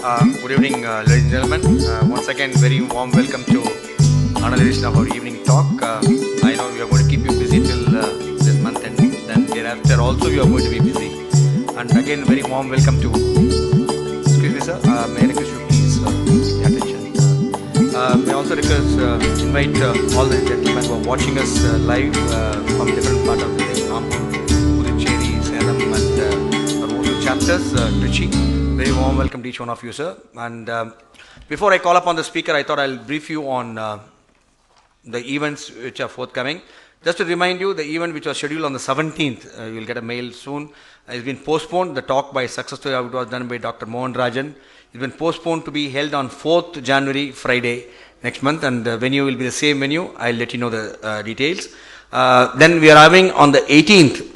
Good evening, ladies and gentlemen. Once again, very warm welcome to another edition of our evening talk. I know we are going to keep you busy till this month, and then thereafter also you are going to be busy. And again, very warm welcome to. Excuse me, sir. May I request you please pay attention. May I also request invite all the gentlemen who are watching us live from different parts of the Puducherry, Salem, and our chapters, Trichy. Very warm welcome to each one of you, sir. And before I call upon the speaker, I thought I'll brief you on the events which are forthcoming. Just to remind you, the event which was scheduled on the 17th, you'll get a mail soon, has been postponed. The talk by Success Story, it was done by Dr. Mohan Rajan. It's been postponed to be held on 4th January, Friday, next month, and the venue will be the same venue. I'll let you know the details. Then we are having on the 18th,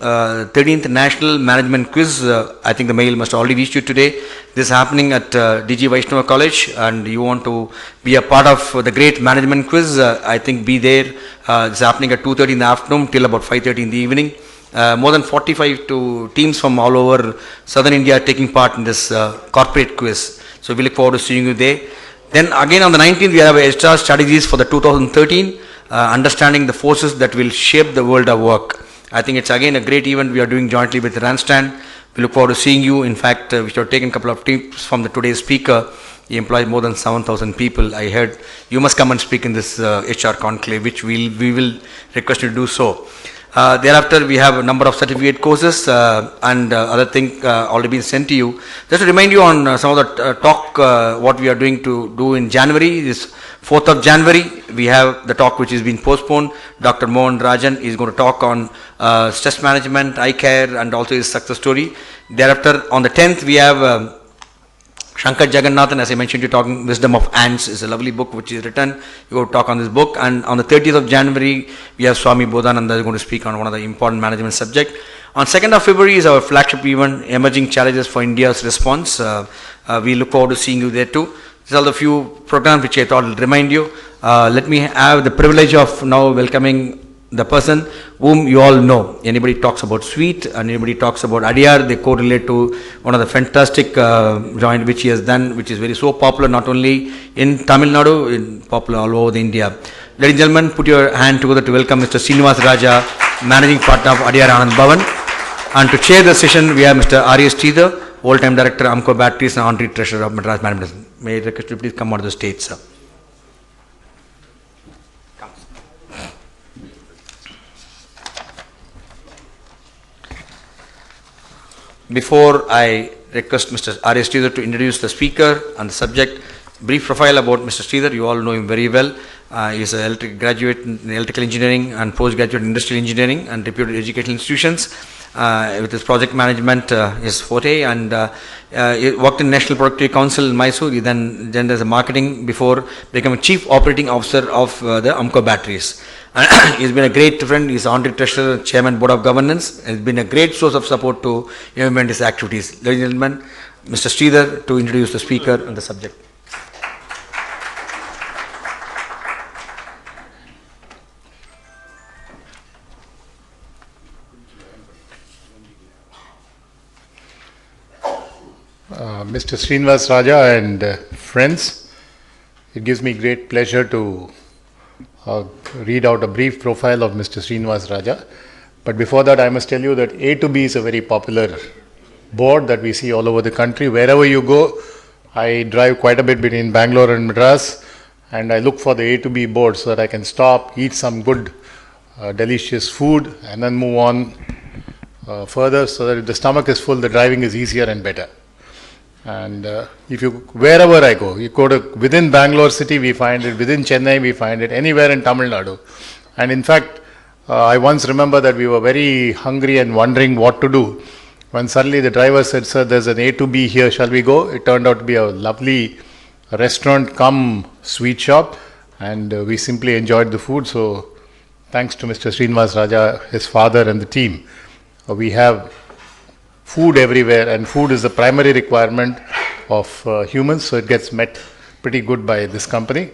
13th National Management Quiz. I think the mail must already reach you today. This is happening at DG Vaishnava College, and you want to be a part of the great management quiz, I think be there. It's happening at 2:30 in the afternoon till about 5:30 in the evening. More than 45 teams from all over southern India taking part in this corporate quiz. So we look forward to seeing you there. Then again on the 19th, we have extra strategies for the 2013. Understanding the forces that will shape the world of work. I think it's again a great event we are doing jointly with Randstand. We look forward to seeing you. In fact, we should have taken a couple of tips from the today's speaker. He employs more than 7,000 people. I heard you must come and speak in this HR conclave, which we will request you to do so. Thereafter, we have a number of certificate courses and other things already been sent to you. Just to remind you on some of the talk, what we are doing to do in January is 4th of January, we have the talk which is being postponed. Dr. Mohan Rajan is going to talk on stress management, eye care, and also his success story. Thereafter, on the 10th, we have Shankar Jagannathan, as I mentioned, you're talking Wisdom of Ants is a lovely book which is written. You go to talk on this book. And on the 30th of January, we have Swami Bodhananda going to speak on one of the important management subject. On 2nd of February is our flagship event, Emerging Challenges for India's Response. We look forward to seeing you there too. These are the few programs which I thought will remind you. Let me have the privilege of now welcoming the person whom you all know. Anybody talks about sweet and anybody talks about Adiyar, they correlate to one of the fantastic joint which he has done, which is very so popular not only in Tamil Nadu, in popular all over the India. Ladies and gentlemen, put your hand together to welcome Mr. Srinivas Raja, Managing Partner of Adiyar Anand Bhavan. And to chair the session, we have Mr. R.S. Sridhar, Old-time Director, Amco Batteries and Honorary Treasurer of Madras Management. May I request you please come on the stage, sir. Before I request Mr. R.S. Sridhar to introduce the speaker and the subject, brief profile about Mr. Sridhar. You all know him very well. He is an graduate in electrical engineering and postgraduate in industrial engineering and reputed educational institutions. With his project management, his forte, and he worked in National Productivity Council in Mysore. He then joined as a marketing before becoming Chief Operating Officer of the Amco Batteries. He's been a great friend. He's Honorary Treasurer, Chairman, Board of Governance. He's been a great source of support to his activities. Ladies and gentlemen, Mr. Sridhar to introduce the speaker and the subject. Mr. Srinivas Raja and friends, it gives me great pleasure to read out a brief profile of Mr. Srinivas Raja. But before that, I must tell you that A to B is a very popular board that we see all over the country. Wherever you go, I drive quite a bit between Bangalore and Madras, and I look for the A to B board so that I can stop, eat some good, delicious food, and then move on further, so that if the stomach is full, the driving is easier and better. And wherever I go, you go to within Bangalore city, we find it, within Chennai, we find it, anywhere in Tamil Nadu. And in fact, I once remember that we were very hungry and wondering what to do, when suddenly the driver said, "Sir, there's an A to B here, shall we go?" It turned out to be a lovely restaurant cum sweet shop, and we simply enjoyed the food. So thanks to Mr. Srinivas Raja, his father and the team, we have food everywhere, and food is the primary requirement of humans, so it gets met pretty good by this company.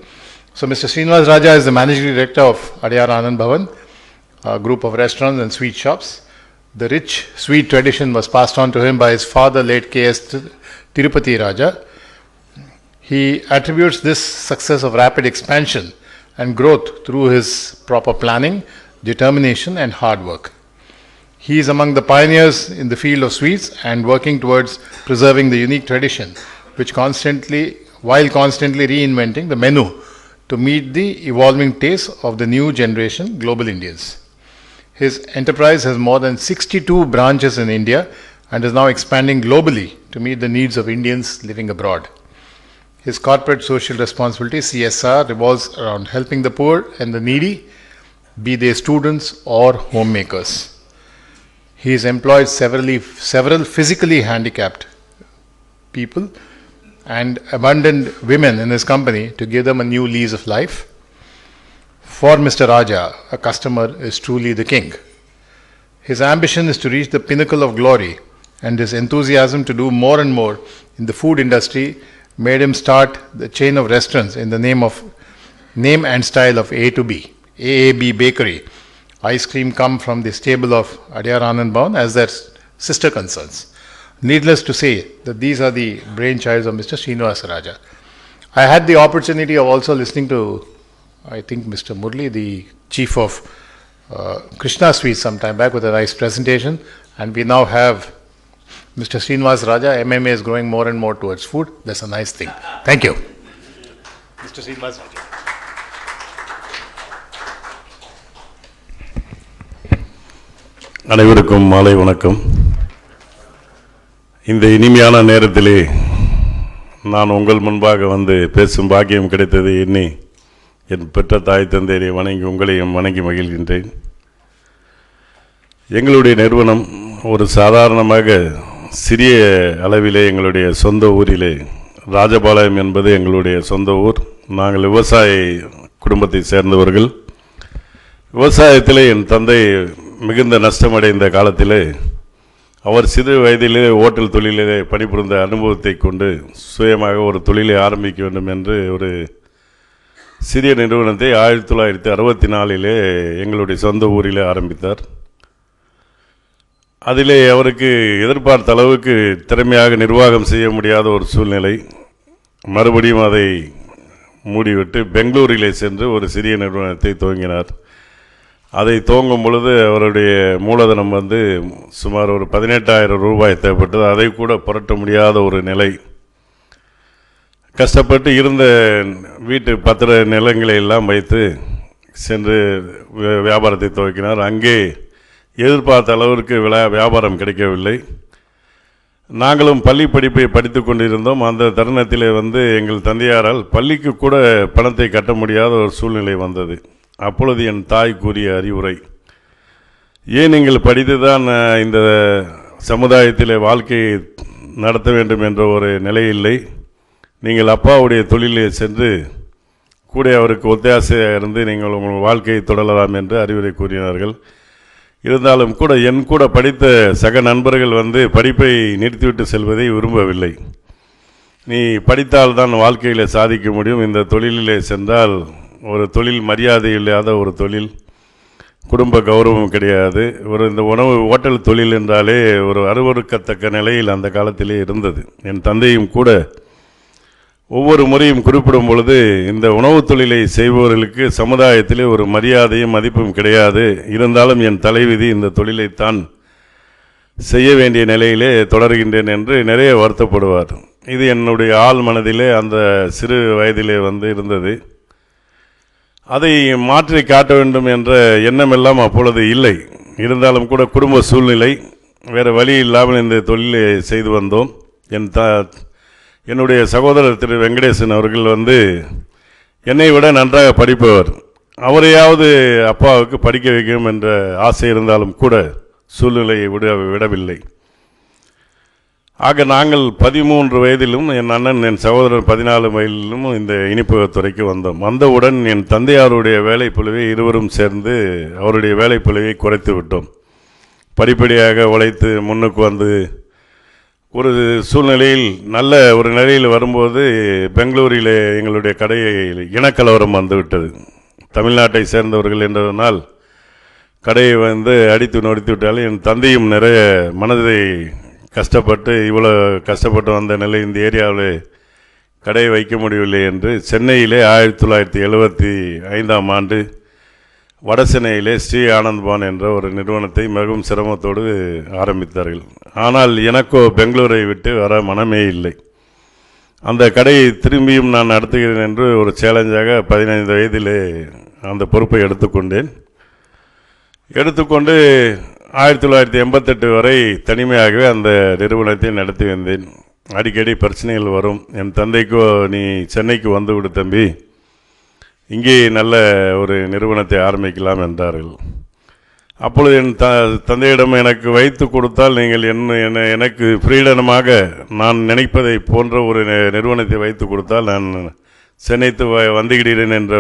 So Mr. Srinivas Raja is the Managing Director of Adiyar Anand Bhavan, a group of restaurants and sweet shops. The rich sweet tradition was passed on to him by his father, late K.S. Tirupati Raja. He attributes this success of rapid expansion and growth through his proper planning, determination, and hard work. He is among the pioneers in the field of sweets and working towards preserving the unique tradition, while constantly reinventing the menu to meet the evolving tastes of the new generation global Indians. His enterprise has more than 62 branches in India and is now expanding globally to meet the needs of Indians living abroad. His corporate social responsibility, CSR, revolves around helping the poor and the needy, be they students or homemakers. He has employed several physically handicapped people and abandoned women in his company to give them a new lease of life. For Mr. Raja, a customer is truly the king. His ambition is to reach the pinnacle of glory, and his enthusiasm to do more and more in the food industry made him start the chain of restaurants in the name and style of A to B, AAB Bakery. Ice cream come from the stable of Adyar Anand Bhavan as their sister concerns. Needless to say that these are the brainchilds of Mr. Srinivas Raja. I had the opportunity of also listening to, I think, Mr. Murli, the chief of Krishna Sweets some time back with a nice presentation, and we now have Mr. Srinivas Raja. MMA is growing more and more towards food. That's a nice thing. Thank you. Mr. Srinivas Raja. அனைவருக்கும் மாலை வணக்கம். இந்த இனிமையான நேரத்திலே நான் உங்கள் முன்பாக வந்து பேசும் பாக்கியம் கிடைத்தது எண்ணி என் பெற்ற தாய் தந்தையரை வணங்கி உங்களையும் வணங்கி மகிழ்கின்றேன். எங்களுடைய நிறுவனம் ஒரு சாதாரணமாக சிறிய அளவிலே எங்களுடைய சொந்த ஊரிலே, ராஜபாளையம் என்பது எங்களுடைய சொந்த ஊர். நாங்கள் விவசாய குடும்பத்தை சேர்ந்தவர்கள். விவசாயத்திலே என் தந்தை மிகுந்த நஷ்டமடைந்த காலத்திலே அவர் சிறு வயதிலே ஓட்டல் தொழிலிலே பணிபுரிந்த அனுபவத்தை கொண்டு சுயமாக ஒரு தொழிலை ஆரம்பிக்க வேண்டும் என்று ஒரு சிறிய நிறுவனத்தை 1964 எங்களுடைய சொந்த ஊரிலே ஆரம்பித்தார். அதிலே அவருக்கு எதிர்பார்த்த அளவுக்கு திறமையாக நிர்வாகம் செய்ய முடியாத ஒரு சூழ்நிலை. மறுபடியும் அதை மூடிவிட்டு பெங்களூரிலே சென்று ஒரு சிறிய நிறுவனத்தை துவங்கினார். அதை துவங்கும் பொழுது அவருடைய மூலதனம் வந்து சுமார் ஒரு 18,000 ரூபாய் தேவைப்பட்டது. அதை கூட புரட்ட முடியாத ஒரு நிலை. கஷ்டப்பட்டு இருந்த வீட்டு பத்திர நிலங்களை எல்லாம் வைத்து சென்று வியாபாரத்தை துவக்கினார். அங்கே எதிர்பார்த்த அளவிற்கு வியாபாரம் கிடைக்கவில்லை. நாங்களும் பள்ளி படிப்பை படித்து கொண்டிருந்தோம். அந்த தருணத்திலே வந்து எங்கள் தந்தையாரால் பள்ளிக்கு கூட பணத்தை கட்ட முடியாத ஒரு சூழ்நிலை வந்தது. அப்பொழுது என் தாய் கூறிய அறிவுரை, ஏன் நீங்கள் படித்து தான் இந்த சமுதாயத்தில் வாழ்க்கையை நடத்த வேண்டும் என்ற ஒரு நிலை இல்லை, நீங்கள் அப்பாவுடைய தொழிலை சென்று கூட அவருக்கு ஒத்தாசையாக இருந்து நீங்கள் உங்கள் வாழ்க்கையை தொடரலாம் என்று அறிவுரை கூறினார்கள். இருந்தாலும் கூட என் கூட படித்த சக நண்பர்கள் வந்து படிப்பை நிறுத்திவிட்டு செல்வதை விரும்பவில்லை. நீ படித்தால்தான் வாழ்க்கையில் சாதிக்க முடியும், இந்த தொழிலிலே சென்றால் ஒரு தொழில் மரியாதை இல்லாத ஒரு தொழில், குடும்ப கௌரவம் கிடையாது. இந்த உணவு ஓட்டல் தொழில் என்றாலே ஒரு அருவருக்கத்தக்க நிலையில் அந்த காலத்திலே இருந்தது. என் தந்தையும் கூட ஒவ்வொரு முறையும் குறிப்பிடும் பொழுது இந்த உணவு தொழிலை செய்பவர்களுக்கு சமுதாயத்திலே ஒரு மரியாதையும் மதிப்பும் கிடையாது, இருந்தாலும் என் தலைவிதி இந்த தொழிலைத்தான் செய்ய வேண்டிய நிலையிலே தொடர்கின்றேன் என்று நிறைய வருத்தப்படுவார். இது என்னுடைய ஆள் மனதிலே அந்த சிறு வயதிலே வந்து இருந்தது. அதை மாற்றி காட்ட வேண்டும் என்ற எண்ணமெல்லாம் அப்பொழுது இல்லை. இருந்தாலும் கூட குடும்ப சூழ்நிலை, வேறு வழி இல்லாமல் இந்த தொழிலை செய்து வந்தோம். என்னுடைய சகோதரர் திரு வெங்கடேசன் அவர்கள் வந்து என்னை விட நன்றாக படிப்பவர். அவரையாவது அப்பாவுக்கு படிக்க வைக்கணும் என்ற ஆசை இருந்தாலும் கூட சூழ்நிலையை விடவில்லை. ஆக நாங்கள் 13 வயதிலும் என் அண்ணன் என் சகோதரர் 14 வயதிலும் இந்த இனிப்பகத்துறைக்கு வந்தோம். வந்தவுடன் என் தந்தையாருடைய வேலைப்பளுவை இருவரும் சேர்ந்து அவருடைய வேலைப்பளுவை குறைத்து விட்டோம். படிப்படியாக உழைத்து முன்னுக்கு வந்து ஒரு சூழ்நிலையில் நல்ல ஒரு நிலையில் வரும்போது பெங்களூரிலே எங்களுடைய கடையை இனக்கலவரம் வந்துவிட்டது. தமிழ்நாட்டை சேர்ந்தவர்கள் என்றதனால் கடையை வந்து அடித்து நொடித்து விட்டாலும் என் தந்தையும் நிறைய மனதை கஷ்டப்பட்டு இவ்வளோ கஷ்டப்பட்டு வந்த நிலை இந்த ஏரியாவில் கடை வைக்க முடியவில்லை என்று சென்னையிலே 1975ஆம் ஆண்டு வடசென்னையிலே ஸ்ரீ ஆனந்த்பான் என்ற ஒரு நிறுவனத்தை மிகவும் சிரமத்தோடு ஆரம்பித்தார்கள். ஆனால் எனக்கோ பெங்களூரை விட்டு வர மனமே இல்லை. அந்த கடையை திரும்பியும் நான் நடத்துகிறேன் என்று ஒரு சேலஞ்சாக 15 வயதிலே அந்த பொறுப்பை எடுத்துக்கொண்டு 1988 வரை தனிமையாகவே அந்த நிறுவனத்தை நடத்தி வந்தேன். அடிக்கடி பிரச்சனைகள் வரும். என் தந்தைக்கோ, நீ சென்னைக்கு வந்து விடு தம்பி, இங்கே நல்ல ஒரு நிறுவனத்தை ஆரம்பிக்கலாம் என்றார்கள். அப்பொழுது என் தந்தையிடம் எனக்கு வைத்து கொடுத்தால் நீங்கள் எனக்கு ஃப்ரீடமாக நான் நினைப்பதை போன்ற ஒரு நிறுவனத்தை வைத்து கொடுத்தால் நான் சென்னைக்கு வந்துகிறேன் என்ற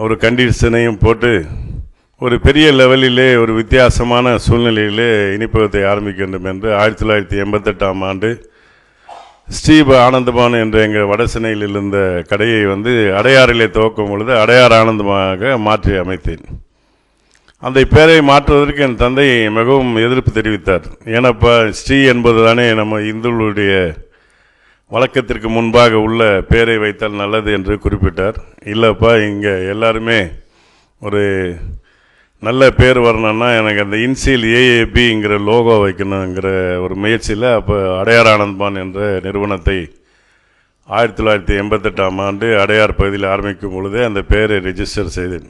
ஒரு கண்டிஷனையும் போட்டு ஒரு பெரிய லெவலிலே ஒரு வித்தியாசமான சூழ்நிலையிலே இனிப்பகத்தை ஆரம்பிக்க வேண்டும் என்று 1988ஆம் ஆண்டு ஸ்ரீ ஆனந்தபான் என்ற எங்கள் வடசென்னையில் இருந்த கடையை அடையாறிலே துவக்கும் பொழுது அடையார் ஆனந்தமாக மாற்றி அமைத்தேன். அந்த பெயரை மாற்றுவதற்கு என் தந்தை மிகவும் எதிர்ப்பு தெரிவித்தார். ஏனப்பா, ஸ்ரீ என்பது தானே நம்ம இந்துக்களுடைய வழக்கத்திற்கு முன்பாக உள்ள பெயரை வைத்தால் நல்லது என்று குறிப்பிட்டார். இல்லைப்பா, இங்கே எல்லாருமே ஒரு நல்ல பேர் வரணும்னா எனக்கு அந்த இன்சியல் ஏஏபிங்கிற லோகோ வைக்கணுங்கிற ஒரு முயற்சியில் அப்போ அடையார் ஆனந்த்பான் என்ற நிறுவனத்தை 1988ஆம் ஆண்டு அடையார் பகுதியில் ஆரம்பிக்கும் பொழுதே அந்த பெயரை ரெஜிஸ்டர் செய்தேன்.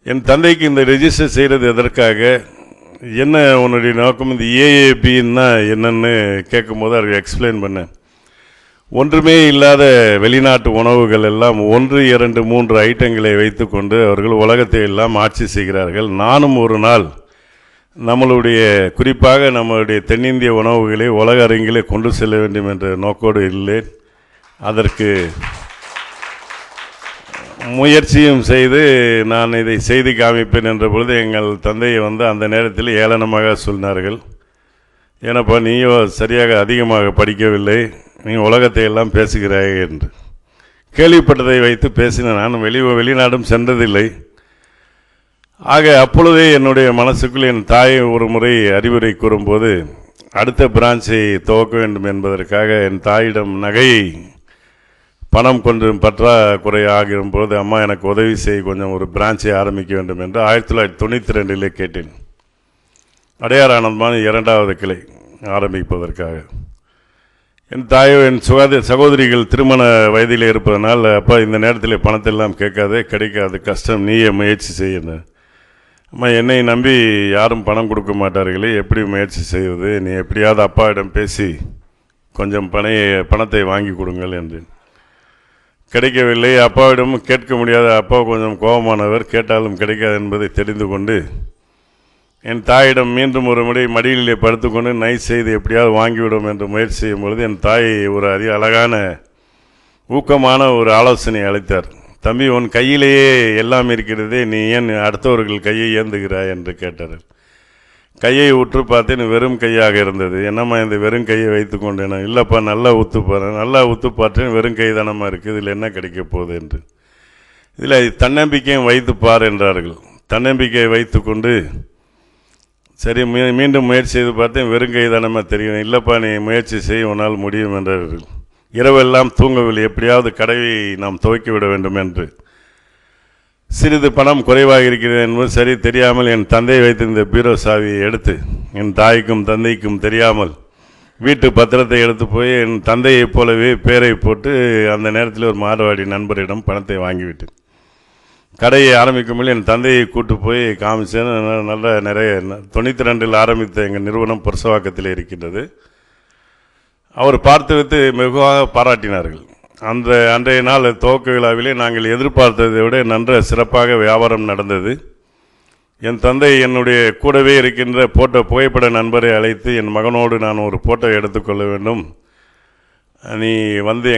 என் தந்தைக்கு இந்த ரெஜிஸ்டர் செய்கிறது எதற்காக, என்ன உன்னுடைய நோக்கம், இந்த ஏஏபின்னா என்னன்னு கேட்கும்போது அதுக்கு எக்ஸ்பிளைன் பண்ணேன். ஒன்றுமே இல்லாத வெளிநாட்டு உணவுகள் எல்லாம் 1, 2, 3 ஐட்டங்களை வைத்து கொண்டு அவர்கள் உலகத்தை எல்லாம் ஆட்சி செய்கிறார்கள். நானும் ஒரு நாள் நம்மளுடைய குறிப்பாக நம்மளுடைய தென்னிந்திய உணவுகளை உலக அரங்கிலே கொண்டு செல்ல வேண்டும் என்ற நோக்கோடு இல்லை. அதற்கு முயற்சியும் செய்து நான் இதை செய்து காமிப்பேன் என்ற பொழுது எங்கள் தந்தையை அந்த நேரத்தில் ஏளனமாக சொன்னார்கள். ஏனப்பா, நீயோ சரியாக அதிகமாக படிக்கவில்லை, நீ உலகத்தை எல்லாம் பேசுகிறாய் என்று. கேள்விப்பட்டதை வைத்து பேசின. நான் வெளிநாடும் சென்றதில்லை. ஆக அப்பொழுதே என்னுடைய மனசுக்குள் என் தாயை ஒரு முறை அறிவுரை கூறும்போது அடுத்த பிரான்ச்சை துவக்க வேண்டும் என்பதற்காக என் தாயிடம் நகையை பணம் கொஞ்சம் பற்றாக்குறை ஆகிரும் போது, அம்மா எனக்கு உதவி செய்ய, கொஞ்சம் ஒரு பிரான்ச்சை ஆரம்பிக்க வேண்டும் என்று 1992 கேட்டேன். அடையார் ஆனந்த்பான் 2வது கிளை ஆரம்பிப்பதற்காக. என் தாயோ, என் சகோதரிகள் திருமண வயதில் இருப்பதனால், அப்பா இந்த நேரத்தில் பணத்தெல்லாம் கேட்காதே, கிடைக்காது, கஷ்டம், நீயே முயற்சி செய்யணும். அம்மா, என்னை நம்பி யாரும் பணம் கொடுக்க மாட்டார்களே, எப்படி முயற்சி செய்வது, நீ எப்படியாவது அப்பாவிடம் பேசி கொஞ்சம் பணத்தை வாங்கி கொடுங்கள் என்றேன். கிடைக்கவில்லை. அப்பாவிடமும் கேட்க முடியாத. அப்பா கொஞ்சம் கோபமானவர், கேட்டாலும் கிடைக்காது என்பதை தெரிந்து கொண்டு என் தாயிடம் மீண்டும் ஒரு முறை மடியிலே படுத்துக்கொண்டு நைஸ் செய்து எப்படியாவது வாங்கிவிடும் என்று முயற்சி செய்யும் பொழுது என் தாய் ஒரு அழகான ஊக்கமான ஒரு ஆலோசனை அளித்தார். தம்பி, உன் கையிலேயே எல்லாம் இருக்கிறதே, நீ ஏன் அடுத்தவர்கள் கையை ஏந்துகிறாய் என்று கேட்டார். கையை உற்று பார்த்தேன், வெறும் கையாக இருந்தது. என்னம்மா இந்த வெறும் கையை வைத்து கொண்டேன். இல்லைப்பா, நல்லா உத்து பார்த்தேன், வெறும் கை தானம்மா இருக்குது, இதில் என்ன கிடைக்க போகுது என்று. இதில் தன்னம்பிக்கையும் வைத்துப்பார் என்றார்கள். தன்னம்பிக்கையை வைத்து கொண்டு சரி மீண்டும் முயற்சி செய்து பார்த்தேன், வெறும் கை தானம்மா தெரியும். இல்லைப்பா, நீ முயற்சி செய்ய, உன்னால் முடியும் என்றார்கள். இரவெல்லாம் தூங்கவில்லை, எப்படியாவது கடையை நாம் துவக்கி விட வேண்டும் என்று. சிறிது பணம் குறைவாக இருக்கிறது என்பது சரி தெரியாமல் என் தந்தை வைத்திருந்த பீரோ சாவியை எடுத்து என் தாய்க்கும் தந்தைக்கும் தெரியாமல் வீட்டு பத்திரத்தை எடுத்து போய் என் தந்தையைப் போலவே பேரை போட்டு அந்த நேரத்தில் ஒரு மார்வாடி நண்பரிடம் பணத்தை வாங்கிவிட்டேன். கடையை ஆரம்பிக்கும்போது என் தந்தையை கூட்டு போய் காமிச்சேன். நல்ல நிறைய 92 ஆரம்பித்த எங்கள் நிறுவனம் புரசவாக்கத்தில் இருக்கின்றது. அவர் பார்த்து வைத்து மிகுவாக பாராட்டினார்கள். அன்றைய நாள் துவக்க விழாவிலே நாங்கள் எதிர்பார்த்ததை விட நன்ற சிறப்பாக வியாபாரம் நடந்தது. என் தந்தை என்னுடைய கூடவே இருக்கின்ற புகைப்பட நண்பரை அழைத்து, என் மகனோடு நான் ஒரு போட்டோ எடுத்துக்கொள்ள வேண்டும், நீ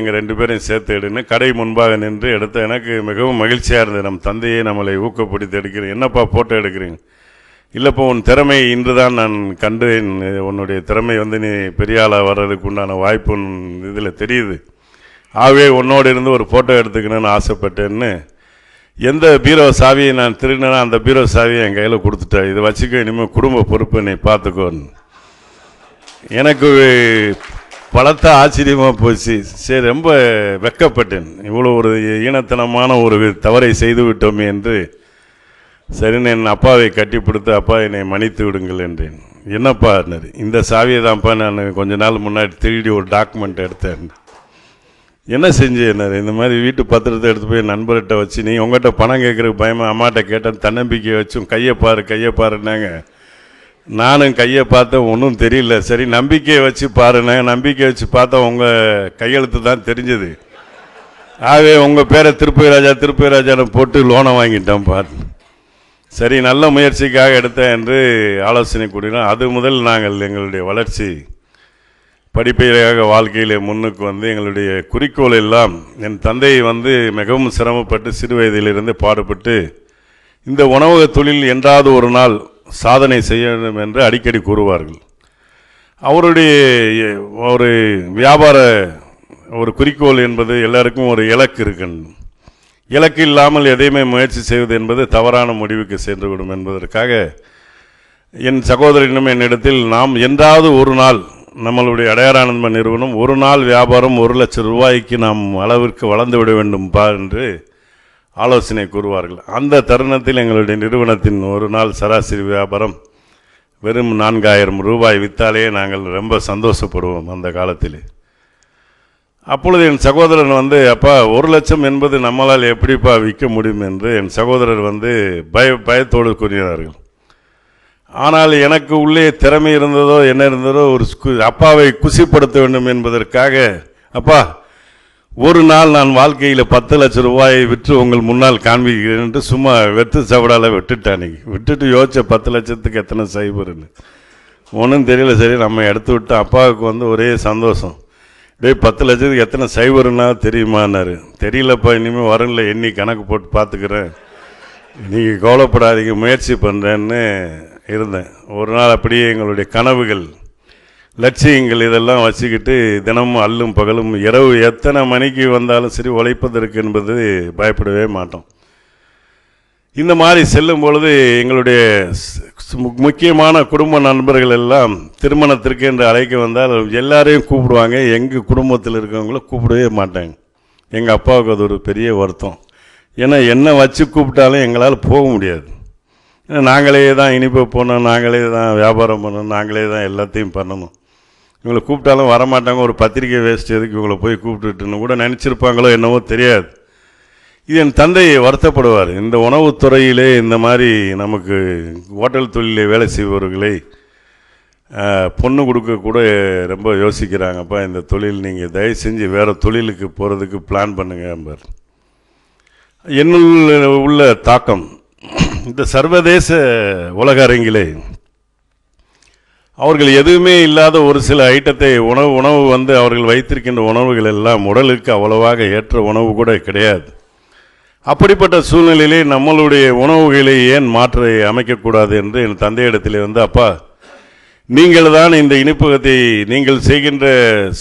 எங்கள் 2 பேரையும் சேர்த்து எடுன்னு கடை முன்பாக நின்று எடுத்த. எனக்கு மிகவும் மகிழ்ச்சியாக இருந்தது. நம் தந்தையை நம்மளை ஊக்கப்படுத்தி எடுக்கிறேன். என்னப்பா போட்டோ எடுக்கிறீங்க? இல்லைப்போ, உன் திறமை இன்று தான் நான் கண்டேன். உன்னுடைய திறமை நீ பெரிய ஆளாக வர்றதுக்கு உண்டான வாய்ப்பு இதில் தெரியுது. ஆகவே உன்னோடு இருந்து ஒரு ஃபோட்டோ எடுத்துக்கணும்னு ஆசைப்பட்டேன்னு எந்த பீரோ சாவியை நான் திருடினா அந்த பீரோ சாவியை என் கையில் கொடுத்துட்டேன். இதை வச்சுக்க, இனிமேல் குடும்ப பொறுப்பு நீ பார்த்துக்கோன்னு. எனக்கு பலத்த ஆச்சரியமாக போச்சு. சரி, ரொம்ப வெட்கப்பட்டேன். இவ்வளோ ஒரு ஈனத்தனமான ஒரு தவறை செய்து விட்டோமே என்று. சரின்னு என் அப்பாவை கட்டிப்பிடித்து, அப்பா என்னை மன்னித்து விடுங்கள் என்றேன். என்னப்பா, இந்த சாவியை தான்ப்பா நான் கொஞ்ச நாள் முன்னாடி திருடி ஒரு டாக்குமெண்ட் எடுத்தேன். என்ன செஞ்சேன்? இந்த மாதிரி வீட்டு பத்திரத்தை எடுத்து போய் நண்பர்கிட்ட வச்சு, நீ உங்கள்கிட்ட பணம் கேட்குறதுக்கு பயமாக அம்மாட்ட கேட்டேன், தன்னம்பிக்கையை வச்சும் கையை பாருன்னாங்க. நானும் கையை பார்த்தேன், ஒன்றும் தெரியல. சரி, நம்பிக்கையை வச்சு பாருண்ணே. நம்பிக்கை வச்சு பார்த்தா உங்கள் கையெழுத்து தான் தெரிஞ்சது. ஆகவே உங்கள் பேரை திருப்பதி ராஜான்னு போட்டு லோனை வாங்கிட்டேன் பாரு. சரி, நல்ல முயற்சிக்காக எடுத்தேன் என்று ஆலோசனை கூறினோம். அது முதல் நாங்கள் எங்களுடைய வளர்ச்சி படிப்படியாக வாழ்க்கையில் முன்னுக்கு வந்து எங்களுடைய குறிக்கோள் எல்லாம், என் தந்தை மிகவும் சிரமப்பட்டு சிறு வயதிலிருந்து பாடுபட்டு இந்த உணவக தொழில் என்றாவது ஒரு நாள் சாதனை செய்ய வேண்டும் என்று அடிக்கடி கூறுவார்கள். அவருடைய ஒரு வியாபார ஒரு குறிக்கோள் என்பது எல்லாருக்கும் ஒரு இலக்கு இருக்குன்னு. இலக்கு இல்லாமல் எதையுமே முயற்சி செய்வது என்பது தவறான முடிவுக்கு சென்றுவிடும் என்பதற்காக என் சகோதரனும் என்னிடத்தில், நாம் என்றாவது ஒரு நாள் நம்மளுடைய அடையாரானந்த நிறுவனம் ஒரு நாள் வியாபாரம் 1 லட்சம் ரூபாய்க்கு நாம் அளவிற்கு வளர்ந்து விட வேண்டும் என்று ஆலோசனை கூறுவார்கள். அந்த தருணத்தில் எங்களுடைய நிறுவனத்தின் ஒரு நாள் சராசரி வியாபாரம் வெறும் 4000 ரூபாய் விற்றாலே நாங்கள் ரொம்ப சந்தோஷப்படுவோம் அந்த காலத்தில். அப்பொழுது என் சகோதரன் அப்பா 1 லட்சம் என்பது நம்மளால் எப்படிப்பா விற்க முடியும் என்று என் சகோதரர் பயத்தோடு கூறினார்கள். ஆனால் எனக்கு உள்ளே திறமை இருந்ததோ என்ன இருந்ததோ, ஒரு அப்பாவை குசிப்படுத்த வேண்டும் என்பதற்காக, அப்பா ஒரு நாள் நான் வாழ்க்கையில் 10 லட்சம் ரூபாயை விற்று உங்கள் முன்னால் காண்பிக்கிறேன் என்று சும்மா வெத்து சவடால விட்டுட்டு யோசிச்ச 10 லட்சத்துக்கு எத்தனை சைபர்னு ஒன்றும் தெரியல. சரி, நம்ம எடுத்து விட்டு அப்பாவுக்கு ஒரே சந்தோஷம். 10 லட்சத்துக்கு எத்தனை சைபர்னா தெரியுமான்னாரு. தெரியலப்பா, இனிமேல் வரல, எண்ணி கணக்கு போட்டு பார்த்துக்கிறேன், நீங்கள் கவலைப்படாதீங்க, முயற்சி பண்ணுறேன்னு இருந்தேன். ஒரு நாள் அப்படியே எங்களுடைய கனவுகள், லட்சியங்கள் இதெல்லாம் வச்சுக்கிட்டு தினமும் அல்லும் பகலும் இரவு எத்தனை மணிக்கு வந்தாலும் சரி உழைப்பதற்கு என்பது பயப்படவே மாட்டோம். இந்த மாதிரி செல்லும் பொழுது எங்களுடைய முக்கியமான குடும்ப நண்பர்கள் எல்லாம் திருமணத்திற்கு என்று அழைக்க வந்தால் எல்லாரையும் கூப்பிடுவாங்க. எங்கள் குடும்பத்தில் இருக்கவங்கள கூப்பிடவே மாட்டாங்க. எங்கள் அப்பாவுக்கு அது ஒரு பெரிய வருத்தம். ஏன்னா என்னை வச்சு கூப்பிட்டாலும் எங்களால் போக முடியாது. நாங்களே தான் இனிப்பு போனோம், நாங்களே தான் வியாபாரம் பண்ணணும், நாங்களே தான் எல்லாத்தையும் பண்ணணும். இவங்களை கூப்பிட்டாலும் வரமாட்டாங்க. ஒரு பத்திரிக்கை வேஸ்ட் எதுக்கு இவங்களை போய் கூப்பிட்டுட்டுன்னு கூட நினச்சிருப்பாங்களோ என்னவோ தெரியாது. இது என் தந்தை வருத்தப்படுவார். இந்த உணவுத்துறையிலே இந்த மாதிரி நமக்கு ஹோட்டல் தொழிலே வேலை செய்பவர்களை பொண்ணு கொடுக்க கூட ரொம்ப யோசிக்கிறாங்கப்பா. இந்த தொழில் நீங்கள் தயவு செஞ்சு வேறு தொழிலுக்கு போகிறதுக்கு பிளான் பண்ணுங்க என்பார். என்னுள்ள உள்ள தாக்கம் இந்த சர்வதேச உலக அரங்கிலே அவர்கள் எதுவுமே இல்லாத ஒரு சில ஐட்டத்தை உணவு அவர்கள் வைத்திருக்கின்ற உணவுகள் எல்லாம் உடலுக்கு அவ்வளவாக ஏற்ற உணவு கூட கிடையாது. அப்படிப்பட்ட சூழ்நிலையிலே நம்மளுடைய உணவுகளை ஏன் மாற்ற அமைக்கக்கூடாது என்று என் தந்தையிடத்திலே அப்பா நீங்கள் தான் இந்த இனிப்பகத்தை நீங்கள் செய்கின்ற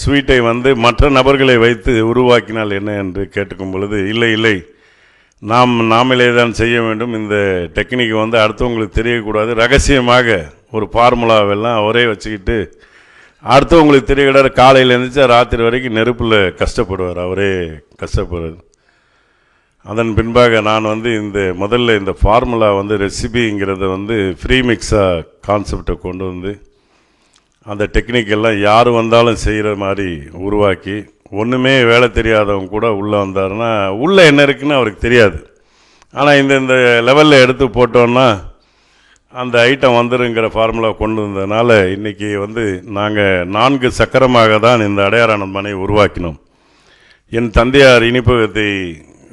ஸ்வீட்டை மற்ற நபர்களை வைத்து உருவாக்கினால் என்ன என்று கேட்டுக்கும் பொழுது, இல்லை நாமளே தான் செய்ய வேண்டும். இந்த டெக்னிக் அடுத்தவங்களுக்கு தெரியக்கூடாது, ரகசியமாக ஒரு ஃபார்முலாவெல்லாம் அவரே வச்சுக்கிட்டு அடுத்தவங்களுக்கு தெரியக்கூடாது. காலையில் இருந்துச்சு ராத்திரி வரைக்கும் நெருப்பில் கஷ்டப்படுவார், அவரே கஷ்டப்படுவார். அதன் பின்பாக நான் முதல்ல இந்த ஃபார்முலா ரெசிபிங்கிறத ஃப்ரீ மிக்ஸாக கான்செப்டை கொண்டு அந்த டெக்னிக்கெல்லாம் யார் வந்தாலும் செய்கிற மாதிரி உருவாக்கி, ஒன்றுமே வேலை தெரியாதவங்க கூட உள்ளே வந்தாருன்னா உள்ளே என்ன இருக்குன்னு அவருக்கு தெரியாது. ஆனால் இந்த லெவலில் எடுத்து போட்டோன்னா அந்த ஐட்டம் வந்துருங்கிற ஃபார்முலா கொண்டு வந்ததுனால இன்றைக்கி நாங்கள் 4 சக்கரமாக தான் இந்த அடையாரானந்த மனை உருவாக்கினோம். என் தந்தையார்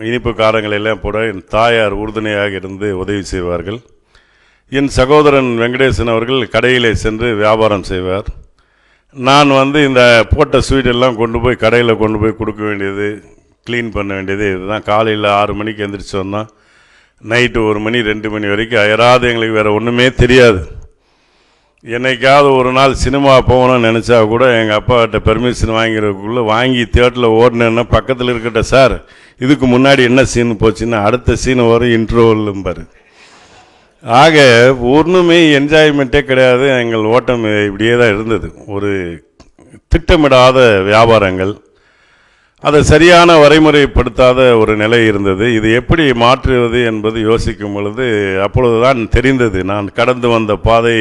இனிப்பு காரங்களெல்லாம் போட என் தாயார் உறுதுணையாக இருந்து உதவி செய்வார்கள். என் சகோதரன் வெங்கடேசன் அவர்கள் கடையிலே சென்று வியாபாரம் செய்வார். நான் இந்த போட்ட ஸ்வீட்டெல்லாம் கொண்டு போய் கடையில் கொண்டு போய் கொடுக்க வேண்டியது, க்ளீன் பண்ண வேண்டியது. இதுதான் காலையில் 6 மணிக்கு எந்திரிச்சு வந்தோம், நைட்டு 1 மணி 2 மணி வரைக்கும் அயராது. எங்களுக்கு வேறு ஒன்றுமே தெரியாது. என்னைக்காவது ஒரு நாள் சினிமா போகணும்னு நினச்சா கூட எங்கள் அப்பாக்கிட்ட பெர்மிஷன் வாங்கிறதுக்குள்ளே வாங்கி தியேட்டரில் ஓடினேன்னா பக்கத்தில் இருக்கட்ட, சார் இதுக்கு முன்னாடி என்ன சீன் போச்சுன்னா அடுத்த சீன் வரும் இன்ட்ரோவல்லும்பார். ஆக ஒன்றுமே என்ஜாய்மெண்ட்டே கிடையாது. எங்கள் ஓட்டம் இப்படியே தான் இருந்தது. ஒரு திட்டமிடாத வியாபாரங்கள், அதை சரியான வரைமுறைப்படுத்தாத ஒரு நிலை இருந்தது. இது எப்படி மாற்றுவது என்பது யோசிக்கும் பொழுது அப்பொழுதுதான் தெரிந்தது, நான் கடந்து வந்த பாதை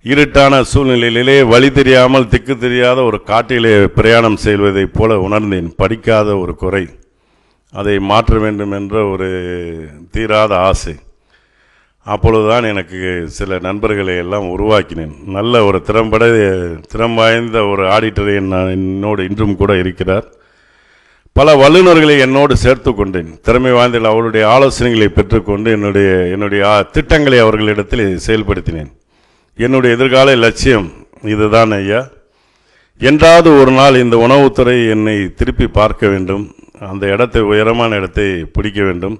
இருட்டான சூழ்நிலையிலே வழி தெரியாமல் திக்கு தெரியாத ஒரு காட்டிலே பிரயாணம் செய்வதைப் போல உணர்ந்தேன். படிக்காத ஒரு குறை, அதை மாற்ற வேண்டும் என்ற ஒரு தீராத ஆசை. அப்பொழுதுதான் எனக்கு சில நண்பர்களை எல்லாம் உருவாக்கினேன். நல்ல ஒரு திறம் வாய்ந்த ஒரு ஆடிட்டரை என்னோடு இன்றும் கூட இருக்கிறார். பல வல்லுநர்களை என்னோடு சேர்த்து கொண்டேன். திறமை வாய்ந்த அவருடைய ஆலோசனைகளை பெற்றுக்கொண்டு என்னுடைய திட்டங்களை அவர்களிடத்தில் செயல்படுத்தினேன். என்னுடைய எதிர்கால லட்சியம் இதுதான் ஐயா. என்றாவது ஒரு நாள் இந்த உணவுத்துறை என்னை திருப்பி பார்க்க வேண்டும், அந்த இடத்தை உயரமான இடத்தை பிடிக்க வேண்டும்.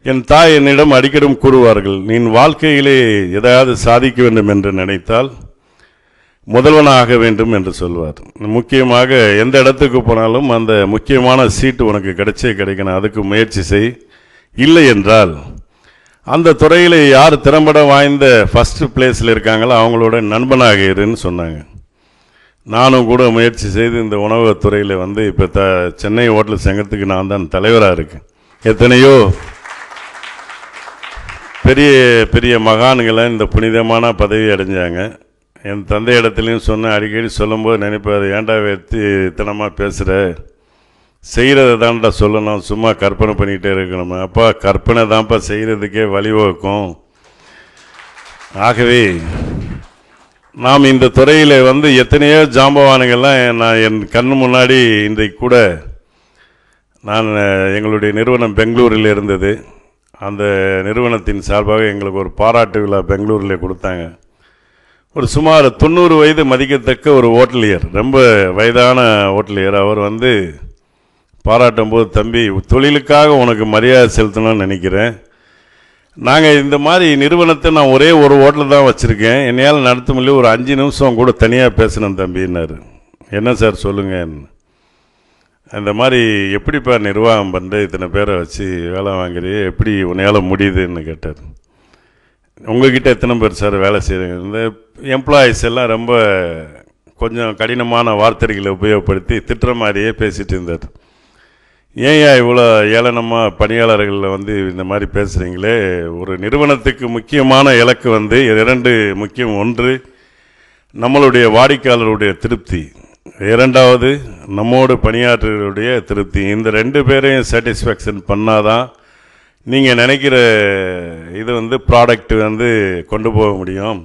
என் தாய் என்னிடம் அடிக்கடி கூறுவார்கள், நீ வாழ்க்கையிலே எதையாவது சாதிக்க வேண்டும் என்று நினைத்தால் முதல்வனாக வேண்டும் என்று சொல்வார். முக்கியமாக எந்த இடத்துக்கு போனாலும் அந்த முக்கியமான சீட்டு உனக்கு கிடைக்கணும், அதுக்கு முயற்சி செய். இல்லை என்றால் அந்த துறையில் யார் திறம்பட வாய்ந்த ஃபஸ்ட்டு பிளேஸில் இருக்காங்களோ அவங்களோட நண்பனாக இருன்னு சொன்னாங்க. நானும் கூட முயற்சி செய்து இந்த உணவகத்துறையில் இப்போ சென்னை ஹோட்டல் சங்கத்துக்கு நான் தான் தலைவராக இருக்கேன். எத்தனையோ பெரிய பெரிய மகான்களை இந்த புனிதமான பதவி அடைஞ்சாங்க. என் தந்தை இடத்துலையும் சொன்னேன், அடிக்கடி சொல்லும்போது நினைப்பார், ஏன்டா வெற்றித்தனமாக பேசுகிற, செய்கிறத தான்டா சொல்லணும், சும்மா கற்பனை பண்ணிக்கிட்டே இருக்கணும். அப்பா கற்பனை தான்ப்பா செய்கிறதுக்கே வழிவகுக்கும். ஆகவே நாம் இந்த துறையில் எத்தனையோ ஜாம்பவானுங்கள்லாம் நான் என் கண்ணு முன்னாடி இன்றைக்கு கூட நான் எங்களுடைய நிறுவனம் பெங்களூரில் இருந்தது. அந்த நிறுவனத்தின் சார்பாக எங்களுக்கு ஒரு பாராட்டு விழா பெங்களூரில் கொடுத்தாங்க. ஒரு சுமார் 90 வயது மதிக்கத்தக்க ஒரு ஓட்டலியர், ரொம்ப வயதான ஓட்டலியர், அவர் பாராட்டும் போது, தம்பி தொழிலுக்காக உனக்கு மரியாதை செலுத்தணும்னு நினைக்கிறேன். நாங்கள் இந்த மாதிரி நிறுவனத்தை நான் ஒரே ஒரு ஹோட்டலில் தான் வச்சுருக்கேன், என்னையால் நடத்த முடியல, ஒரு 5 நிமிஷம் கூட தனியாக பேசணும் தம்பின்னாரு. என்ன சார் சொல்லுங்கள், அந்த மாதிரி எப்படிப்பா நிர்வாகம் பண்ணுற, இத்தனை பேரை வச்சு வேலை வாங்குறியே, எப்படி உன்னையால் முடியுதுன்னு கேட்டார். உங்கள்கிட்ட எத்தனை பேர் சார் வேலை செய்கிறீங்க? இந்த எம்ப்ளாயீஸ் எல்லாம் ரொம்ப கொஞ்சம் கடினமான வார்த்தைகளை உபயோகப்படுத்தி திட்டுற மாதிரியே பேசிகிட்டு இருந்தார். ஏன்யா இவ்வளோ ஏளனமாக பணியாளர்களில் இந்த மாதிரி பேசுகிறீங்களே? ஒரு நிறுவனத்துக்கு முக்கியமான இலக்கு 2 முக்கியம். ஒன்று நம்மளுடைய வாடிக்கையாளருடைய திருப்தி, இரண்டாவது நம்மோடு பணியாற்றுடைய திருப்தி. இந்த 2 பேரையும் சாட்டிஸ்ஃபேக்ஷன் பண்ணாதான் நீங்கள் நினைக்கிற இது ப்ராடக்ட் கொண்டு போக முடியும்.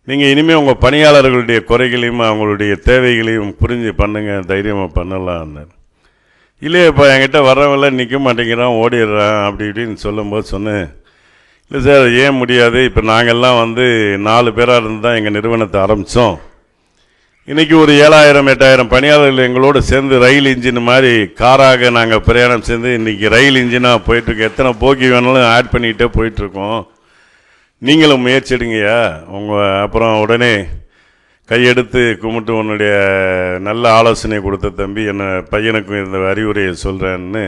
நீங்கள் இனிமேல் உங்கள் பணியாளர்களுடைய குறைகளையும் அவங்களுடைய தேவைகளையும் புரிஞ்சு பண்ணுங்கள், தைரியமாக பண்ணலான்னு. இல்லையப்பா என்கிட்ட வரவெல்லாம் நிற்க மாட்டேங்கிறான், ஓடிடுறான் அப்படி இப்படின்னு சொல்லும்போது சொன்னேன், இல்லை சார் ஏன் முடியாது, இப்போ நாங்கள்லாம் 4 பேராக இருந்து தான் எங்கள் நிறுவனத்தை ஆரம்பித்தோம். இன்றைக்கி ஒரு 7,000-8,000 பணியாளர்கள் எங்களோடு சேர்ந்து ரயில் இன்ஜின் மாதிரி காராக நாங்கள் பிரயாணம் சேர்ந்து இன்றைக்கி ரயில் இன்ஜினாக போயிட்டுருக்கோம். எத்தனை போக்கி வேணாலும் ஆட் பண்ணிகிட்டே போயிட்டுருக்கோம். நீங்களும் முயற்சி எடுங்கய்யா. அப்புறம் உடனே கையெடுத்து கும்பிட்டு உன்னுடைய நல்ல ஆலோசனை கொடுத்த தம்பி, என்ன பையனுக்கும் இந்த அறிவுரையை சொல்கிறேன்னு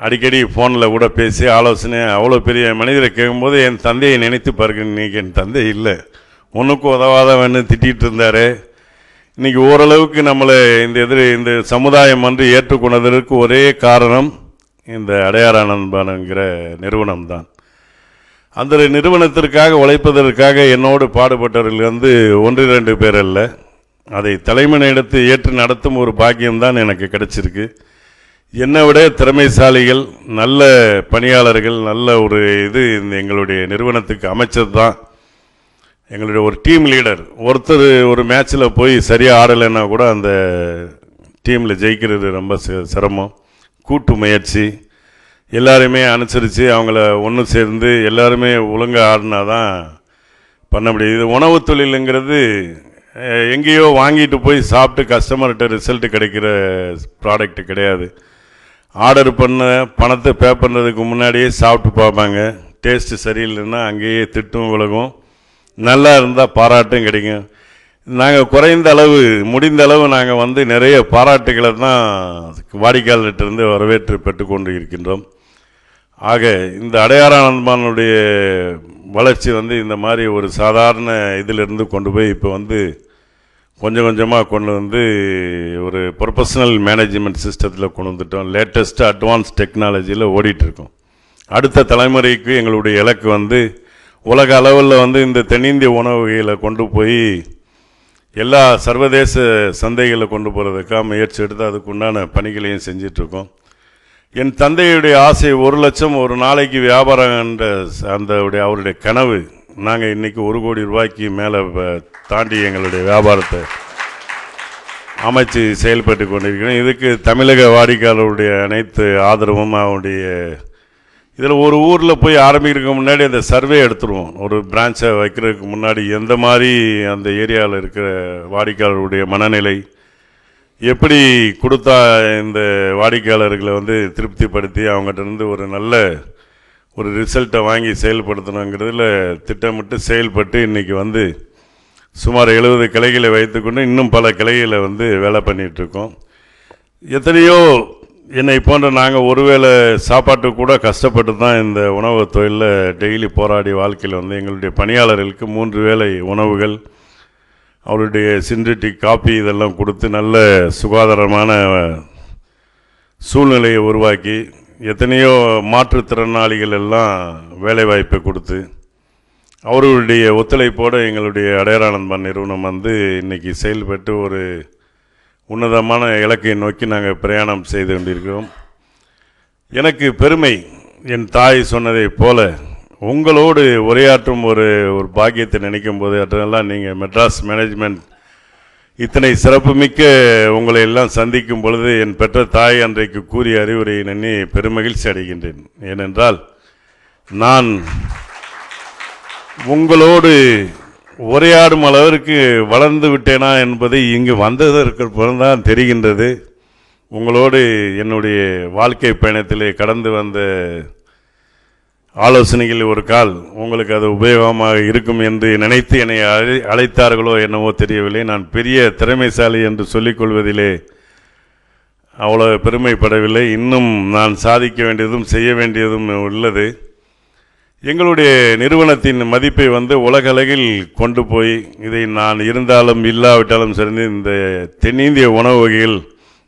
அடிக்கடி ஃபோனில் கூட பேசி ஆலோசனை. அவ்வளோ பெரிய மனிதரை கேட்கும்போது என் தந்தையை நினைத்து பாருங்க. இன்றைக்கி என் தந்தை இல்லை, ஒன்றுக்கும் உதவாதவன்னு திட்டிகிட்டு இருந்தார். இன்றைக்கி ஓரளவுக்கு நம்மளை இந்த சமுதாயம் ஏற்றுக்கொண்டதற்கு ஒரே காரணம் இந்த அடையார் ஆனந்தபான்ங்கிற நிறுவனம் தான். அந்த நிறுவனத்திற்காக உழைப்பதற்காக என்னோடு பாடுபட்டவர்கள் 1-2 பேர் அல்ல, அதை தலைமையிடத்து ஏற்று நடத்தும் ஒரு பாக்கியம்தான் எனக்கு கிடைச்சிருக்கு. என்னை விட திறமைசாலிகள், நல்ல பணியாளர்கள், நல்ல ஒரு எங்களுடைய நிறுவனத்துக்கு அமைச்சது தான். எங்களுடைய ஒரு டீம் லீடர் ஒருத்தர் ஒரு மேட்ச்சில் போய் சரியாக ஆடலைன்னா கூட அந்த டீமில் ஜெயிக்கிறது ரொம்ப சிரமம். கூட்டு முயற்சி, எல்லாருமே அனுசரித்து அவங்கள ஒன்று சேர்ந்து எல்லாருமே ஒழுங்காக ஆடினா தான் பண்ண முடியும். இது உணவு தொழிலுங்கிறது எங்கேயோ வாங்கிட்டு போய் சாப்பிட்டு கஸ்டமர்கிட்ட ரிசல்ட் கிடைக்கிற ப்ராடக்ட் கிடையாது. ஆர்டர் பண்ண பணத்தை பே பண்ணுறதுக்கு முன்னாடியே சாப்பிட்டு பார்ப்பாங்க. டேஸ்ட்டு சரியில்லைன்னா அங்கேயே திட்டும் விலகும், நல்லா இருந்தால் பாராட்டும் கிடைக்கும். நாங்கள் குறைந்த அளவு முடிந்த அளவு நாங்கள் நிறைய பாராட்டுகளை தான் வாடிக்கையாளர்கிட்டருந்து வரவேற்று பெற்றுக்கொண்டு இருக்கின்றோம். ஆக இந்த அடையார் ஆனந்தபானுடைய வளர்ச்சி இந்த மாதிரி ஒரு சாதாரண இதிலிருந்து கொண்டு போய் இப்போ கொஞ்சம் கொஞ்சமாக கொண்டு வந்து ஒரு ப்ரொஃபஷனல் மேனேஜ்மெண்ட் சிஸ்டத்தில் கொண்டு வந்துட்டோம். லேட்டஸ்ட்டு அட்வான்ஸ் டெக்னாலஜியில் ஓடிட்டுருக்கோம். அடுத்த தலைமுறைக்கு எங்களுடைய இலக்கு வந்து உலக அளவில் வந்து இந்த தென்னிந்திய உணவு வகைகளை கொண்டு போய் எல்லா சர்வதேச சந்தைகளை கொண்டு போகிறதுக்காக முயற்சி எடுத்து அதுக்குண்டான பணிகளையும் செஞ்சிட்ருக்கோம். என் தந்தையுடைய ஆசை 1 லட்சம் ஒரு நாளைக்கு வியாபாரம் என்ற அவருடைய கனவு நாங்கள் இன்றைக்கி 1 கோடி ரூபாய்க்கு மேலே தாண்டி எங்களுடைய வியாபாரத்தை அமைச்சு செயல்பட்டு கொண்டிருக்கிறோம். இதுக்கு தமிழக வாடிக்கையாளருடைய அனைத்து ஆதரவும் அவருடைய இதில் ஒரு ஊரில் போய் ஆரம்பிக்கிறதுக்கு முன்னாடி அந்த சர்வே எடுத்துருவோம். ஒரு பிரான்ச்சை வைக்கிறதுக்கு முன்னாடி எந்த மாதிரி அந்த ஏரியாவில் இருக்கிற வாடிக்கையாளருடைய மனநிலை எப்படி கொடுத்தா இந்த வாடிக்கையாளர்களை வந்து திருப்திப்படுத்தி அவங்ககிட்ட ஒரு நல்ல ஒரு ரிசல்ட்டை வாங்கி செயல்படுத்தணுங்கிறதுல திட்டமிட்டு செயல்பட்டு இன்றைக்கி வந்து சுமார் 70 கிளைகளை வைத்துக்கொண்டு இன்னும் பல கிளைகளை வந்து வேலை பண்ணிகிட்ருக்கோம். எத்தனையோ என்னை போன்ற நாங்கள் ஒருவேளை சாப்பாட்டு கூட கஷ்டப்பட்டு தான் இந்த உணவு தொழிலில் டெய்லி போராடி வாழ்க்கையில் வந்து எங்களுடைய பணியாளர்களுக்கு 3 வேளை உணவுகள் அவருடைய சின்ரிட்டி காப்பி இதெல்லாம் கொடுத்து நல்ல சுகாதாரமான சூழ்நிலையை உருவாக்கி எத்தனையோ மாற்றுத்திறனாளிகள் எல்லாம் வேலைவாய்ப்பை கொடுத்து அவர்களுடைய ஒத்துழைப்போடு எங்களுடைய அடையாளம் நிறுவனம் வந்து இன்றைக்கி செயல்பட்டு ஒரு உன்னதமான இலக்கை நோக்கி நாங்கள் பிரயாணம் செய்து கொண்டிருக்கிறோம். எனக்கு பெருமை, என் தாய் சொன்னதைப் போல உங்களோடு உரையாற்றும் ஒரு பாக்கியத்தை நினைக்கும் போது அதெல்லாம் நீங்கள் மெட்ராஸ் மேனேஜ்மெண்ட் இத்தனை சிறப்புமிக்க உங்களை எல்லாம் சந்திக்கும் பொழுது என் பெற்ற தாய் அன்றைக்கு கூறிய அறிவுரையை எண்ணி பெருமகிழ்ச்சி அடைகின்றேன். ஏனென்றால் நான் உங்களோடு உரையாடும் அளவிற்கு வளர்ந்து விட்டேனா என்பதை இங்கு வந்ததற்கு பிறந்தான் தெரிகின்றது. உங்களோடு என்னுடைய வாழ்க்கை பயணத்திலே கடந்து வந்த ஆலோசனைகள் ஒரு கால் உங்களுக்கு அது உபயோகமாக இருக்கும் என்று நினைத்து என்னை அழைத்தார்களோ என்னவோ தெரியவில்லை. நான் பெரிய திறமைசாலி என்று சொல்லிக்கொள்வதிலே அவ்வளோ பெருமைப்படவில்லை. இன்னும் நான் சாதிக்க வேண்டியதும் செய்ய வேண்டியதும் உள்ளது. எங்களுடைய நிறுவனத்தின் மதிப்பை வந்து உலகளவில் கொண்டு போய் இதை நான் இருந்தாலும் இல்லாவிட்டாலும் சரி இந்த தென்னிந்திய உணவு வகையில்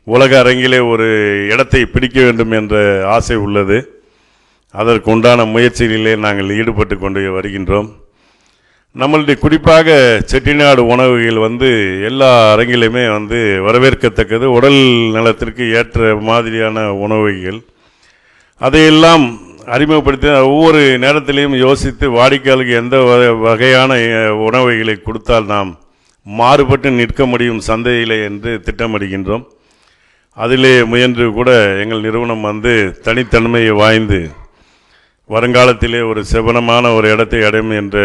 உலக அரங்கிலே ஒரு இடத்தை பிடிக்க வேண்டும் என்ற ஆசை உள்ளது. அதற்கு உண்டான முயற்சிகளிலே நாங்கள் ஈடுபட்டு கொண்டு வருகின்றோம். நம்மளுடைய குறிப்பாக செட்டிநாடு உணவுகள் வந்து எல்லா அரங்கிலுமே வந்து வரவேற்கத்தக்கது, உடல் நலத்திற்கு ஏற்ற மாதிரியான உணவுகள். அதையெல்லாம் அறிமுகப்படுத்தி ஒவ்வொரு நேரத்திலையும் யோசித்து வாடிக்கையாளருக்கு எந்த வகையான உணவுகளை கொடுத்தால் நாம் மாறுபட்டு நிற்க முடியும் சந்தையிலே என்று திட்டமிடுகின்றோம். அதிலே முயன்று கூட எங்கள் நிறுவனம் வந்து தனித்தன்மையை வாய்ந்து வருங்காலத்திலே ஒரு செவனமான ஒரு இடத்தை அடையும் என்ற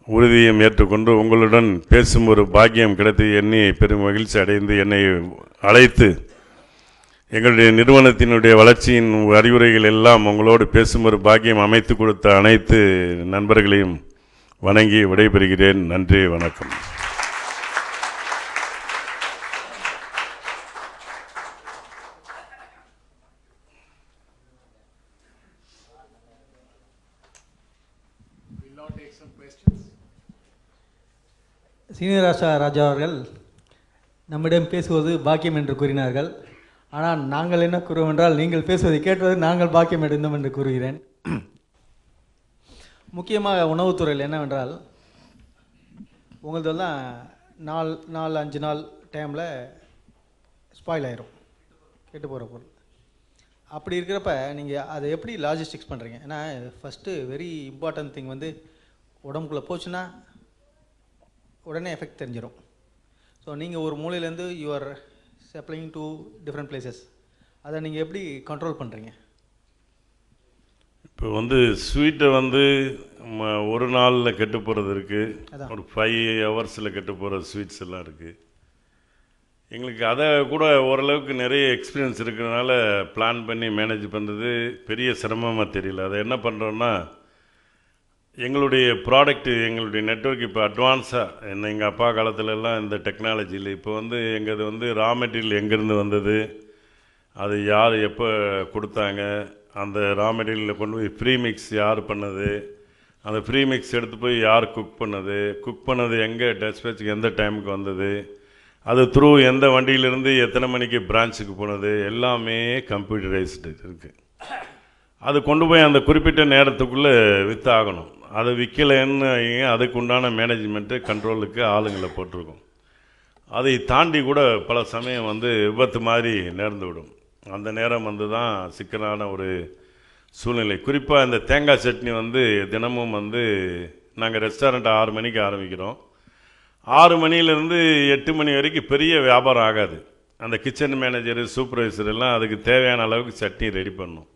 உறுதியும் ஏற்றுக்கொண்டு உங்களுடன் பேசும் ஒரு பாக்கியம் கிடைத்து எண்ணி பெரும் மகிழ்ச்சி அடைந்து என்னை அழைத்து எங்களுடைய நிறுவனத்தினுடைய வளர்ச்சியின் அறிவுரைகள் எல்லாம் உங்களோடு பேசும் ஒரு பாக்கியம் அமைத்து கொடுத்த அனைத்து நண்பர்களையும் வணங்கி விடைபெறுகிறேன். நன்றி, வணக்கம். சீனிவாச ராஜா அவர்கள் நம்மிடம் பேசுவது பாக்கியம் என்று கூறினார்கள். ஆனால் நாங்கள் என்ன கூறுவோம் என்றால், நீங்கள் பேசுவதை கேட்பது நாங்கள் பாக்கியம் அடைந்தோம் என்று கூறுகிறேன். முக்கியமாக உணவுத்துறையில் என்னவென்றால், உங்களதெல்லாம் 4-5 நாள் டைமில் ஸ்பாயில் ஆயிரும், கெட்டு போகிற பொருள். அப்படி இருக்கிறப்ப நீங்கள் அதை எப்படி லாஜிஸ்டிக்ஸ் பண்ணுறீங்க? ஏன்னா ஃபஸ்ட்டு வெரி இம்பார்ட்டன்ட் திங் வந்து உடம்புக்குள்ளே போச்சுன்னா உடனே எஃபெக்ட் தெரிஞ்சிடும். ஸோ நீங்கள் ஒரு மூலையிலேருந்து you're supplying to different places, அதை நீங்கள் எப்படி கண்ட்ரோல் பண்ணுறீங்க? இப்போ வந்து ஸ்வீட்டை வந்து ஒரு நாளில் கெட்டு போகிறது இருக்குது, ஒரு 5 ஹவர்ஸில் கெட்டு போகிற ஸ்வீட்ஸ் எல்லாம் இருக்குது. எங்களுக்கு அதை கூட ஓரளவுக்கு நிறைய எக்ஸ்பீரியன்ஸ் இருக்கிறதுனால பிளான் பண்ணி மேனேஜ் பண்ணுறது பெரிய சிரமமாக தெரியல. அதை என்ன பண்ணுறோன்னா, எங்களுடைய ப்ராடக்ட்டு எங்களுடைய நெட்வொர்க் இப்போ அட்வான்ஸாக எங்கள் அப்பா காலத்துலலாம் இந்த டெக்னாலஜியில் இப்போ வந்து எங்கள் வந்து ரா மெட்டீரியல் எங்கேருந்து வந்தது, அது யார் எப்போ கொடுத்தாங்க, அந்த ரா மெட்டீரியலில் கொண்டு போய் ப்ரீமிக்ஸ் யார் பண்ணது, அந்த ப்ரீ மிக்ஸ் எடுத்து போய் யார் குக் பண்ணது எங்கே டெஸ்பேச்சுக்கு எந்த டைமுக்கு வந்தது, அது த்ரூ எந்த வண்டியிலேருந்து எத்தனை மணிக்கு பிரான்ச்சுக்கு போனது, எல்லாமே கம்ப்யூட்டரைஸ்டு இருக்குது. அது கொண்டு போய் அந்த குறிப்பிட்ட நேரத்துக்குள்ளே விற்றாகணும். அதை விற்கலைன்னு அதுக்கு உண்டான மேனேஜ்மெண்ட்டு கண்ட்ரோலுக்கு ஆளுங்களை போட்டிருக்கோம். அதை தாண்டி கூட பல சமயம் வந்து விபத்து மாதிரி நேர்ந்து விடும். அந்த நேரம் வந்து தான் சிக்கலான ஒரு சூழ்நிலை. குறிப்பாக இந்த தேங்காய் சட்னி வந்து தினமும் வந்து நாங்கள் ரெஸ்டாரண்ட் 6 மணிக்கு ஆரம்பிக்கிறோம். 6 மணிலேருந்து 8 மணி வரைக்கும் பெரிய வியாபாரம் ஆகாது. அந்த கிச்சன் மேனேஜரு சூப்பர்வைசர் எல்லாம் அதுக்கு தேவையான அளவுக்கு சட்னி ரெடி பண்ணணும்.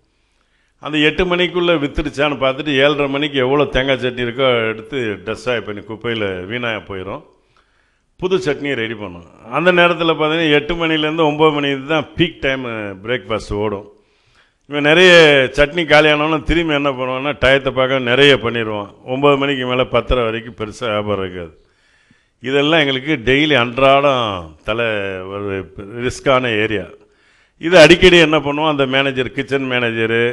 அந்த 8 மணிக்குள்ளே விற்றுடுச்சான்னு பார்த்துட்டு 7:30 மணிக்கு எவ்வளோ தேங்காய் சட்னி இருக்கோ எடுத்து டஸ்டாக பண்ணி குப்பையில் வீணாக போயிடும். புது சட்னியை ரெடி பண்ணும். அந்த நேரத்தில் பார்த்தீங்கன்னா 8 மணிலேருந்து 9 மணி தான் பீக் டைம் பிரேக்ஃபாஸ்ட் ஓடும். இவன் நிறைய சட்னி காலியானோன்னு திரும்பி என்ன பண்ணுவான்னா டயத்தை பார்க்க நிறைய பண்ணிடுவான். 9 மணிக்கு மேலே 10:30 வரைக்கும் பெருசாக வியாபாரம் இருக்காது. இதெல்லாம் எங்களுக்கு டெய்லி அன்றாடம் ஒரு ரிஸ்கான ஏரியா. இது அடிக்கடி என்ன பண்ணுவோம், அந்த மேனேஜர் கிச்சன் மேனேஜரு,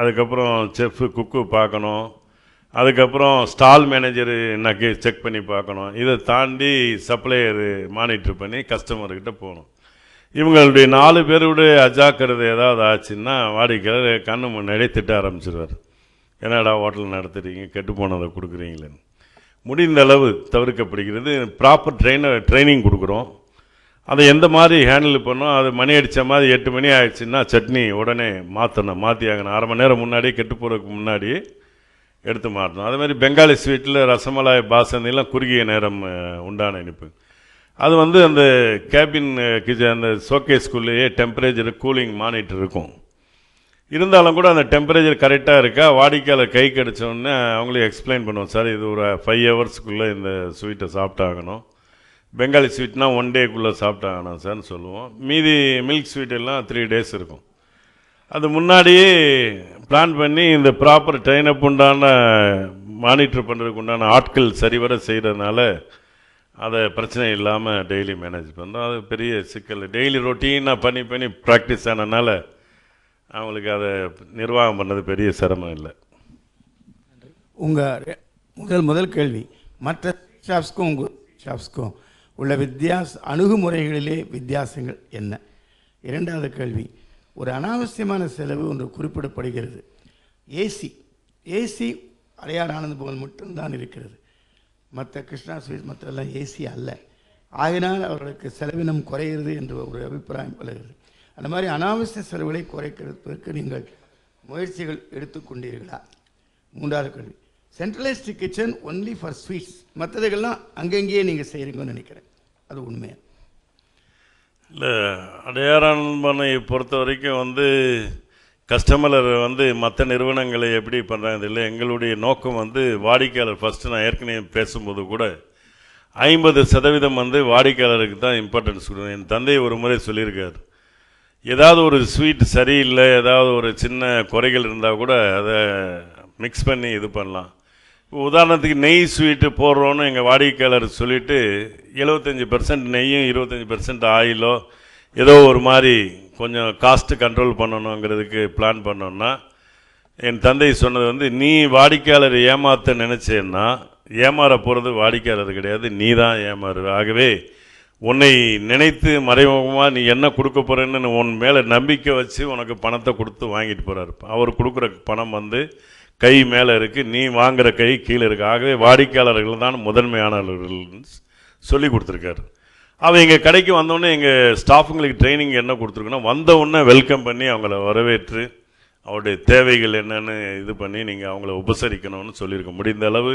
அதுக்கப்புறம் செஃப்பு குக்கு பார்க்கணும், அதுக்கப்புறம் ஸ்டால் மேனேஜரு நக்கி செக் பண்ணி பார்க்கணும். இதை தாண்டி சப்ளையரு மானிட்டர் பண்ணி கஸ்டமர்கிட்ட போகணும். இவங்களுடைய 4 பேருடைய அஜாக்கிரதை ஏதாவது ஆச்சுன்னா வாடிக்கையாளர் கண்ணு முன்னாடியே திட்ட ஆரம்பிச்சிடுவார். என்னடா ஹோட்டல் நடத்துகிறீங்க, கெட்டு போனதை கொடுக்குறீங்களேன்னு. முடிந்த அளவு தவிர்க்கப்படுகிறது. ப்ராப்பர் ட்ரைனிங் கொடுக்குறோம். அதை எந்த மாதிரி ஹேண்டில் பண்ணோம். அது மணி அடித்த மாதிரி 8 மணி ஆயிடுச்சுன்னா சட்னி உடனே மாற்றி ஆகணும். 1/2 மணி நேரம் முன்னாடியே கெட்டு போகிறதுக்கு முன்னாடியே எடுத்து மாட்டணும். அதே மாதிரி பெங்காலி ஸ்வீட்டில் ரசமலாய் பாசந்திலாம் குறுகிய நேரம் உண்டான இனிப்பு. அது வந்து அந்த கேபின் கிச்சன் அந்த ஷோகேஸ்குள்ளேயே டெம்பரேச்சர் கூலிங் மானிட்டர் இருக்கும். இருந்தாலும் கூட அந்த டெம்பரேச்சர் கரெக்டாக இருக்கா வாடிக்கையாளர் கை கிடச்சோடனே அவங்களே எக்ஸ்பிளைன் பண்ணுவோம். சார் இது ஒரு 5 ஹவர்ஸ்க்குள்ளே இந்த ஸ்வீட்டை சாப்பிட்டாகணும். பெங்காலி ஸ்வீட்னா 1 டேக்குள்ளே சாப்பிட்டாகணும் சார்னு சொல்லுவோம். மீதி மில்க் ஸ்வீட் எல்லாம் 3 டேஸ் இருக்கும். அது முன்னாடியே பிளான் பண்ணி இந்த ப்ராப்பர் ட்ரெயினப் உண்டான மானிட்டர் பண்ணுறதுக்கு உண்டான ஆட்கள் சரிவர செய்கிறதுனால அதை பிரச்சனை இல்லாமல் டெய்லி மேனேஜ் பண்ணுறோம். அது பெரிய சிக்கல். டெய்லி ரொட்டீனாக பண்ணி ப்ராக்டிஸ் ஆனதுனால அவங்களுக்கு அதை நிர்வாகம் பண்ணது பெரிய சிரமம் இல்லை. உங்கள் முதல் கேள்வி மற்ற ஷாப்ஸ்க்கும் உங்கள் ஷாப்ஸ்க்கும் உள்ள அணுகுமுறைகளிலே வித்தியாசங்கள் என்ன? 2வது கேள்வி, ஒரு அனாவசியமான செலவு ஒன்று குறிப்பிடப்படுகிறது. ஏசி அடையார் ஆனந்த பவன் மட்டும்தான் இருக்கிறது. மற்ற கிருஷ்ணா ஸ்வீட்ஸ் மற்றெல்லாம் ஏசி அல்ல. ஆகினால் அவர்களுக்கு செலவினம் குறைகிறது என்ற ஒரு அபிப்பிராயம் பலகிறது. அந்த மாதிரி அனாவசிய செலவுகளை குறைக்கிறதுக்கு நீங்கள் முயற்சிகள் எடுத்துக்கொண்டீர்களா? 3வது கேள்வி, centralised kitchen only for sweets, மற்றதுக்கெல்லாம் அங்கங்கேயே நீங்கள் செய்கிறீங்கன்னு நினைக்கிறேன். அது உண்மையா? இல்லை, அடையார் ஆனந்த பவனை பொறுத்த வரைக்கும் வந்து கஸ்டமர் வந்து மற்ற நிறுவனங்களை எப்படி பண்ணுறாங்க இல்லை. எங்களுடைய நோக்கம் வந்து வாடிக்கையாளர். ஃபஸ்ட்டு நான் ஏற்கனவே பேசும்போது கூட 50% வந்து வாடிக்கையாளருக்கு தான் இம்பார்ட்டன்ஸ் கொடுக்கணும். என் தந்தை ஒரு முறை சொல்லியிருக்கார், ஏதாவது ஒரு ஸ்வீட் சரியில்லை, ஏதாவது ஒரு சின்ன குறைகள் இருந்தால் கூட அதை மிக்ஸ் பண்ணி இது பண்ணலாம். உதாரணத்துக்கு நெய் ஸ்வீட்டு போடுறோன்னு எங்கள் வாடிக்கையாளர் சொல்லிவிட்டு 75% நெய்யும் 25% ஆயிலோ ஏதோ ஒரு மாதிரி கொஞ்சம் காஸ்ட்டு கண்ட்ரோல் பண்ணணுங்கிறதுக்கு பிளான் பண்ணோன்னா என் தந்தை சொன்னது வந்து, நீ வாடிக்கையாளர் ஏமாற்ற நினச்சேன்னா ஏமாற போகிறது வாடிக்கையாளர் கிடையாது, நீ தான் ஏமாறு. ஆகவே உன்னை நினைத்து மறைமுகமாக நீ என்ன கொடுக்க போகிறேன்னு உன் மேலே நம்பிக்கை வச்சு உனக்கு பணத்தை கொடுத்து வாங்கிட்டு போகிறார். அவர் கொடுக்குற பணம் வந்து கை மேலே இருக்குது, நீ வாங்குகிற கை கீழே இருக்குது. ஆகவே வாடிக்கையாளர்கள் தான் முதன்மையானவர்கள் சொல்லி கொடுத்துருக்காரு. அவன் எங்கள் கடைக்கு வந்தோடனே எங்கள் ஸ்டாஃபுங்களுக்கு ட்ரைனிங் என்ன கொடுத்துருக்கோன்னா, வந்தவுடனே வெல்கம் பண்ணி அவங்கள வரவேற்று அவருடைய தேவைகள் என்னென்னு இது பண்ணி நீங்கள் அவங்கள உபசரிக்கணும்னு சொல்லியிருக்கோம். முடிந்த அளவு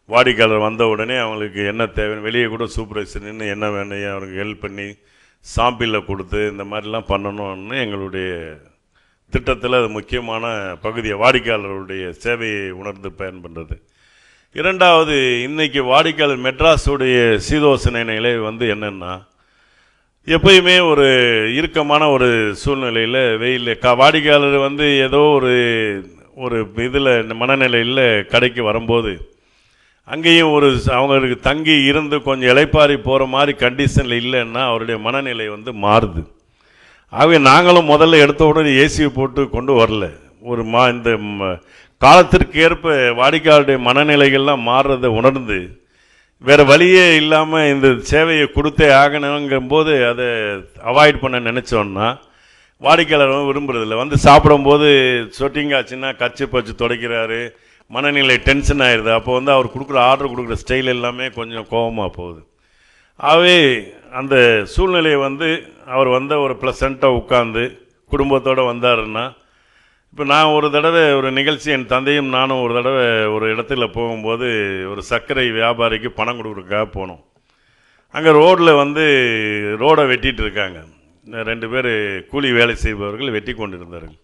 வாடிக்கையாளர் வந்த உடனே அவங்களுக்கு என்ன தேவைன்னு வெளியே கூட சூப்பர்வைசர் நின்று என்ன வேணும் அவருக்கு ஹெல்ப் பண்ணி சாம்பிளில் கொடுத்து இந்த மாதிரிலாம் பண்ணணும்னு எங்களுடைய திட்டத்தில் அது முக்கியமான பகுதியை வாடிக்கையாளருடைய சேவையை உணர்ந்து பயன்படுறது. 2வது, இன்றைக்கி வாடிக்கையாளர் மெட்ராஸுடைய சீதோசனை நிலை வந்து என்னென்னா, எப்பயுமே ஒரு இறுக்கமான ஒரு சூழ்நிலையில் வெயில் வாடிக்கையாளர் வந்து ஏதோ ஒரு இதில் மனநிலையில் கடைக்கு வரும்போது அங்கேயும் அவங்களுக்கு தங்கி இருந்து கொஞ்சம் இளைப்பாரி போகிற மாதிரி கண்டிஷனில் இல்லைன்னா அவருடைய மனநிலை வந்து மாறுது. ஆகவே நாங்களும் முதல்ல எடுத்த உடனே ஏசியை போட்டு கொண்டு வரல. இந்த காலத்திற்கு ஏற்ப வாடிக்கையாளருடைய மனநிலைகள்லாம் மாறுறதை உணர்ந்து வேறு வழியே இல்லாமல் இந்த சேவையை கொடுத்தே ஆகணுங்கும்போது அதை அவாய்ட் பண்ண நினச்சோன்னா வாடிக்கையாளர் விரும்புறதில்ல. வந்து சாப்பிடும்போது சொட்டிங்காச்சுன்னா கச்சி பச்சு துடைக்கிறாரு, மனநிலை டென்ஷன் ஆயிடுது. அப்போ வந்து அவர் ஆர்டர் கொடுக்குற ஸ்டைல் எல்லாமே கொஞ்சம் கோபமாக போகுது. ஆகவே அந்த சூழ்நிலையை வந்து அவர் வந்த ஒரு ப்ளசண்ட்டாக உட்காந்து குடும்பத்தோடு வந்தாருன்னா, இப்போ நான் ஒரு தடவை ஒரு நிகழ்ச்சி, என் தந்தையும் நானும் ஒரு தடவை ஒரு இடத்துல போகும்போது ஒரு சர்க்கரை வியாபாரிக்கு பணம் கொடுக்குறதுக்காக போனோம். அங்கே ரோட்டில் வந்து ரோடை வெட்டிகிட்டு இருக்காங்க. 2 பேர் கூலி வேலை செய்பவர்கள் வெட்டி கொண்டு இருந்தார்கள்.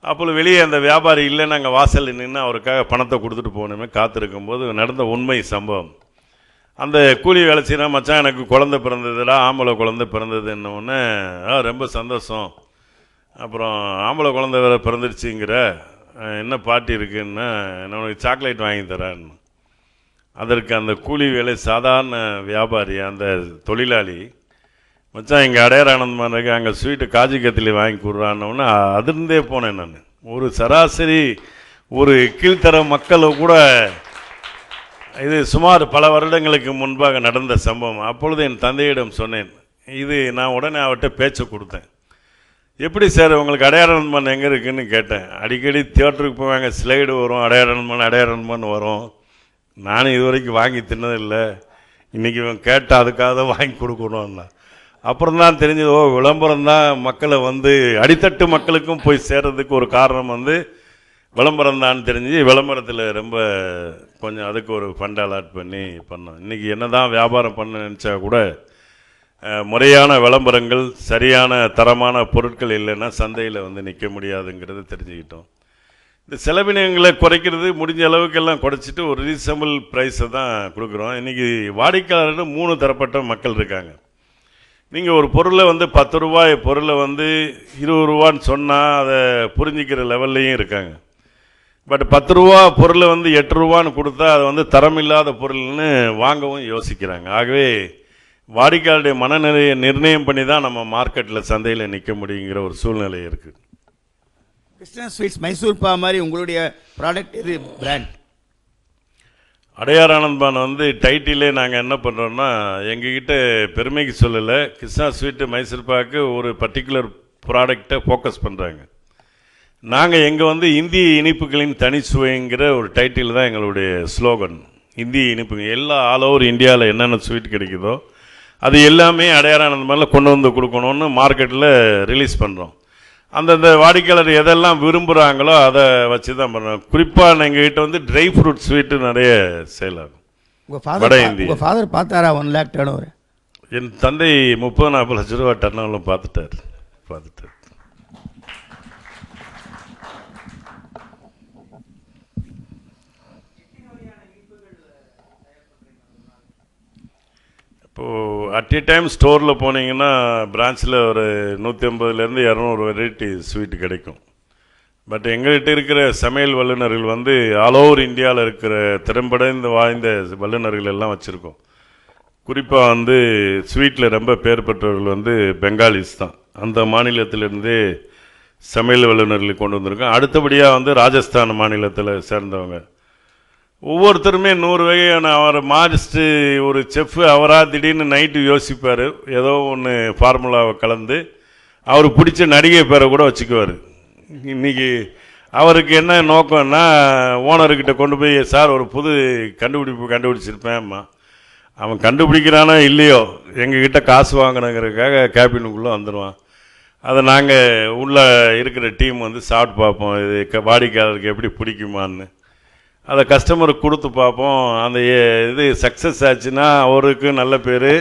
அப்போது வெளியே அந்த வியாபாரி இல்லை, நாங்கள் வாசலில் நின்று அவருக்காக பணத்தை கொடுத்துட்டு போகணுமே காத்திருக்கும்போது நடந்த உண்மை சம்பவம். அந்த கூலி வேலை செய்யற மச்சான், எனக்கு குழந்தை பிறந்ததுடா, ஆம்பளை குழந்தை பிறந்ததுன்னொன்னே ரொம்ப சந்தோஷம். அப்புறம் ஆம்பளை குழந்தை வேறு பிறந்துடுச்சுங்கிற, என்ன பார்ட்டி இருக்குன்னா நான் உனக்கு சாக்லேட் வாங்கி தரேன்னு. அதற்கு அந்த கூலி வேலை சாதாரண வியாபாரி, அந்த தொழிலாளி, மச்சான் இங்கே அடையார் ஆனந்தமாக இருக்கு, அங்கே ஸ்வீட்டு காஜி கத்திலி வாங்கி கொடுறான்னொன்னே அதிர்ந்தே போனேன் நான். ஒரு சராசரி ஒரு கீழ்த்தர மக்களை கூட இது சுமார் பல வருடங்களுக்கு முன்பாக நடந்த சம்பவம். அப்பொழுது என் தந்தையிடம் சொன்னேன். இது நான் உடனே அவர்கிட்ட பேச்சை கொடுத்தேன். எப்படி சார் உங்களுக்கு அடையாளமன் எங்கே இருக்குதுன்னு கேட்டேன். அடிக்கடி தியேட்டருக்கு போவாங்க, ஸ்லைடு வரும், அடையாளமன் வரும். நானும் இது வரைக்கும் வாங்கி தின்னதில்லை. இன்றைக்கி இவன் கேட்டால் அதுக்காக தான் வாங்கி கொடுக்கணும்னா அப்புறம் தான் தெரிஞ்சது, ஓ விளம்பரம் தான் மக்களை வந்து அடித்தட்டு மக்களுக்கும் போய் சேர்றதுக்கு ஒரு காரணம் வந்து விளம்பரம் தான் தெரிஞ்சு விளம்பரத்தில் ரொம்ப கொஞ்சம் அதுக்கு ஒரு ஃபண்ட் அலாட் பண்ணி பண்ணோம். இன்றைக்கி என்ன தான் வியாபாரம் பண்ண நினச்சா கூட முறையான விளம்பரங்கள், சரியான தரமான பொருட்கள் இல்லைன்னா சந்தையில் வந்து நிற்க முடியாதுங்கிறத தெரிஞ்சுக்கிட்டோம். இந்த செலவினங்களை குறைக்கிறது முடிஞ்ச அளவுக்கெல்லாம் குறைச்சிட்டு ஒரு ரீசனபிள் ப்ரைஸை தான் கொடுக்குறோம். இன்றைக்கி வாடிக்கையாளர்கள் 3 தரப்பட்ட மக்கள் இருக்காங்க. நீங்கள் ஒரு பொருளை வந்து 10 ரூபாய் பொருளை வந்து 20 ரூபான்னு சொன்னால் அதை புரிஞ்சிக்கிற லெவல்லையும் இருக்காங்க. பட் 10 ரூபா பொருளை வந்து 8 ரூபான்னு கொடுத்தா அதை வந்து தரமில்லாத பொருள்னு வாங்கவும் யோசிக்கிறாங்க. ஆகவே வாடிக்கையாளருடைய மனநிலையை நிர்ணயம் பண்ணி தான் நம்ம மார்க்கெட்டில் சந்தையில் நிற்க முடியுங்கிற ஒரு சூழ்நிலை இருக்குது. கிருஷ்ணா ஸ்வீட்ஸ் மைசூர் பா மாதிரி உங்களுடைய ப்ராடக்ட் எது பிராண்ட்? அடையார் ஆனந்த்பான் வந்து டைட்டிலே நாங்கள் என்ன பண்ணுறோன்னா, எங்ககிட்ட பெருமைக்கு சொல்லலை, கிருஷ்ணா ஸ்வீட்டு மைசூர் பாக்கு ஒரு பர்டிகுலர் ப்ராடக்டை ஃபோக்கஸ் பண்ணுறாங்க. நாங்கள் எங்கே வந்து இந்திய இனிப்புகளின் தனி சுவைங்கிற ஒரு டைட்டில் தான் எங்களுடைய ஸ்லோகன். இந்திய இனிப்புகள் எல்லா ஆல் ஓவர் இந்தியாவில் என்னென்ன ஸ்வீட் கிடைக்குதோ அது எல்லாமே அடையார் ஆனந்த்பானில் கொண்டு வந்து கொடுக்கணுன்னு மார்க்கெட்டில் ரிலீஸ் பண்ணுறோம். அந்தந்த வாடிக்கையாளர் எதெல்லாம் விரும்புகிறாங்களோ அதை வச்சு தான் பண்ணுறோம். குறிப்பாக எங்ககிட்ட வந்து ட்ரை ஃப்ரூட் ஸ்வீட்டு நிறைய சேல் ஆகும். உங்கள் ஃபாதர் பார்த்தாரா 1 lakh டர்ன் ஓவர்? என் தந்தை 30-40 லட்ச ரூபா டர்ன் ஓவரும் பார்த்துட்டார். இப்போது அட் ஏ டைம் ஸ்டோரில் போனீங்கன்னா பிரான்ச்சில் ஒரு 150லேருந்து 200 வெரைட்டி ஸ்வீட் கிடைக்கும். பட் எங்கள்கிட்ட இருக்கிற சமையல் வல்லுநர்கள் வந்து ஆல் ஓவர் இந்தியாவில் இருக்கிற திறம்படைந்து வாய்ந்த வல்லுநர்கள் எல்லாம் வச்சுருக்கோம். குறிப்பாக வந்து ஸ்வீட்டில் ரொம்ப பேர் பெற்றவர்கள் வந்து பெங்காலிஸ் தான். அந்த மாநிலத்திலேருந்தே சமையல் வல்லுநர்கள் கொண்டு வந்திருக்கோம். அடுத்தபடியாக வந்து ராஜஸ்தான் மாநிலத்தில் சேர்ந்தவங்க ஒவ்வொருத்தருமே 100 வகையான அவர் மாறிஸ்ட்டு ஒரு செஃப்பு அவராக திடீர்னு நைட்டு யோசிப்பார். ஏதோ ஒன்று ஃபார்முலாவை கலந்து அவர் பிடிச்ச நடிகை பேரை கூட வச்சுக்குவார். இன்றைக்கி அவருக்கு என்ன நோக்கம்னா, ஓனர்கிட்ட கொண்டு போய் சார் ஒரு புது கண்டுபிடிச்சிருப்பேன்மா. அவன் கண்டுபிடிக்கிறானோ இல்லையோ எங்ககிட்ட காசு வாங்கினங்கிறதுக்காக கேபினுக்குள்ளே வந்துடுவான். அதை நாங்கள் உள்ளே இருக்கிற டீம் வந்து சாப்பிட்டு பார்ப்போம், இது வாடிக்கையாளருக்கு எப்படி பிடிக்குமான்னு. அதை கஸ்டமருக்கு கொடுத்து பார்ப்போம். அந்த இது சக்ஸஸ் ஆச்சுன்னா அவருக்கு நல்ல பேர்,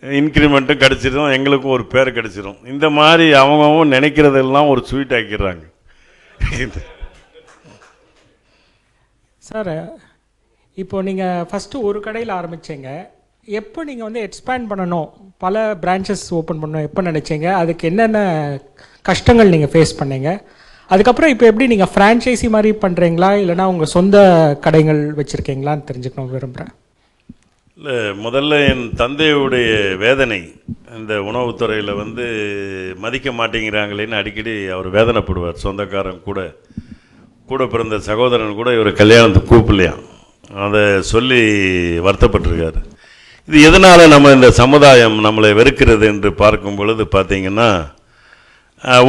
இன்க்ரிமெண்ட்டும் கிடச்சிடும், எங்களுக்கும் ஒரு பேர் கிடச்சிடும். இந்த மாதிரி அவங்க நினைக்கிறதெல்லாம் ஒரு ஸ்வீட் ஆக்கிடுறாங்க. சார், இப்போது நீங்கள் ஃபஸ்ட்டு ஒரு கடையில் ஆரம்பித்தீங்க, எப்போ நீங்கள் வந்து எக்ஸ்பேண்ட் பண்ணணும், பல பிரான்ச்சஸ் ஓப்பன் பண்ணணும் எப்போ நினச்சிங்க? அதுக்கு என்னென்ன கஷ்டங்கள் நீங்கள் ஃபேஸ் பண்ணீங்க? அதுக்கப்புறம் இப்போ எப்படி நீங்கள் ஃப்ரான்ச்சைசி மாதிரி பண்ணுறீங்களா, இல்லைனா உங்கள் சொந்த கடைகள் வச்சுருக்கீங்களான்னு தெரிஞ்சுக்கணும் விரும்புகிறேன். இல்லை, முதல்ல என் தந்தையுடைய வேதனை, இந்த உணவுத்துறையில் வந்து மதிக்க மாட்டேங்கிறாங்களேன்னு அடிக்கடி அவர் வேதனைப்படுவார். சொந்தக்காரன் கூட கூட பிறந்த சகோதரன் கூட இவர் கல்யாணத்துக்கு கூப்பிடலையாம். அதை சொல்லி வருத்தப்பட்டிருக்காரு. இது எதனால் நம்ம இந்த சமுதாயம் நம்மளை வெறுக்கிறது என்று பார்க்கும் பொழுது பார்த்தீங்கன்னா,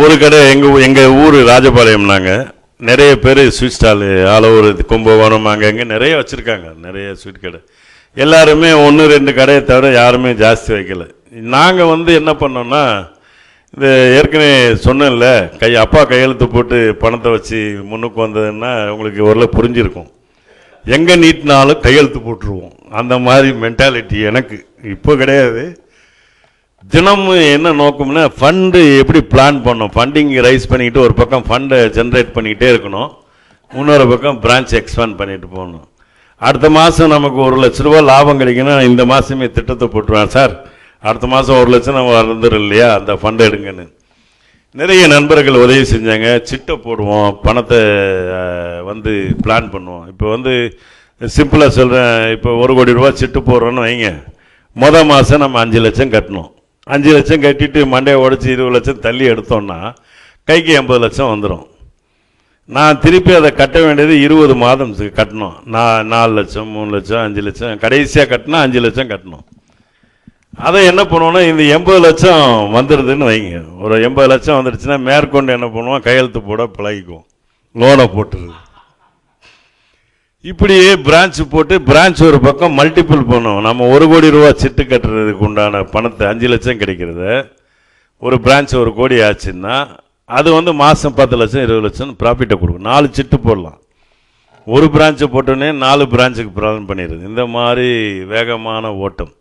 ஒரு கடை எங்கள் ஊர் ராஜபாளையம், நாங்கள் நிறைய பேர் sweet stall all over Kumbakonam அங்கே நிறைய வச்சுருக்காங்க, நிறைய ஸ்வீட் கடை. எல்லாருமே 1-2 கடையை தவிர யாருமே ஜாஸ்தி வைக்கலை. நாங்கள் என்ன பண்ணோம்னா, இந்த ஏற்கனவே சொன்னேன்ல, அப்பா கையெழுத்து போட்டு பணத்தை வச்சு முன்னுக்கு வந்ததுன்னா உங்களுக்கு ஓரளவு புரிஞ்சிருக்கும். எங்கே நீட்டினாலும் கையெழுத்து போட்டுருவோம், அந்த மாதிரி மென்டாலிட்டி எனக்கு இப்போ கிடையாது. தினமும் என்ன நோக்கம்னா, ஃபண்டு எப்படி பிளான் பண்ணோம், ஃபண்டிங் ரைஸ் பண்ணிக்கிட்டு ஒரு பக்கம் ஃபண்டை ஜென்ரேட் பண்ணிக்கிட்டே இருக்கணும், இன்னொரு பக்கம் பிரான்ச் எக்ஸ்பேண்ட் பண்ணிட்டு போகணும். அடுத்த மாதம் நமக்கு 1 லட்ச ரூபா லாபம் கிடைக்கணும், இந்த மாதமே திட்டத்தை போட்டுருவேன் சார், அடுத்த மாதம் 1 லட்சம் நம்ம வந்துடும் இல்லையா, அந்த ஃபண்டை எடுங்கன்னு. நிறைய நண்பர்கள் உதவி செஞ்சாங்க. சிட்டை போடுவோம், பணத்தை பிளான் பண்ணுவோம். இப்போ சிம்பிளாக சொல்கிறேன், இப்போ 1 கோடி ரூபா சிட்டு போடுறோன்னு வைங்க, மாதம் நம்ம 5 லட்சம் கட்டணும். 5 லட்சம் கட்டிட்டு மண்டையை உடச்சி 20 லட்சம் தள்ளி எடுத்தோம்னா கைக்கு 80 லட்சம் வந்துடும். நான் திருப்பி அதை கட்ட வேண்டியது 20 மாதம் கட்டணும். நான் 4 லட்சம் 3 லட்சம் 5 லட்சம் கடைசியாக கட்டினா 5 லட்சம் கட்டணும். அதை என்ன பண்ணுவோன்னா, இந்த 80 லட்சம் வந்துடுதுன்னு வைங்க, ஒரு 80 லட்சம் வந்துடுச்சுன்னா மேற்கொண்டு என்ன பண்ணுவோம், கையெழுத்து போட பழகிக்குவோம், லோனை போட்டுருது. இப்படியே பிரான்ச் போட்டு பிரான்ச் ஒரு பக்கம் மல்டிபிள் பண்ணுவோம். நம்ம 1 கோடி ரூபா சிட்டு கட்டுறதுக்கு உண்டான பணத்தை 5 லட்சம் கிடைக்கிறத ஒரு பிரான்ச் 1 கோடி ஆச்சுன்னா அது மாதம் 10 லட்சம் 20 லட்சம் ப்ராஃபிட்டை கொடுக்கும். 4 சிட்டு போடலாம். ஒரு பிரான்ச்சை போட்டோன்னே 4 பிரான்ச்சுக்கு பிளான் பண்ணிடுது. இந்த மாதிரி வேகமான ஓட்டம்.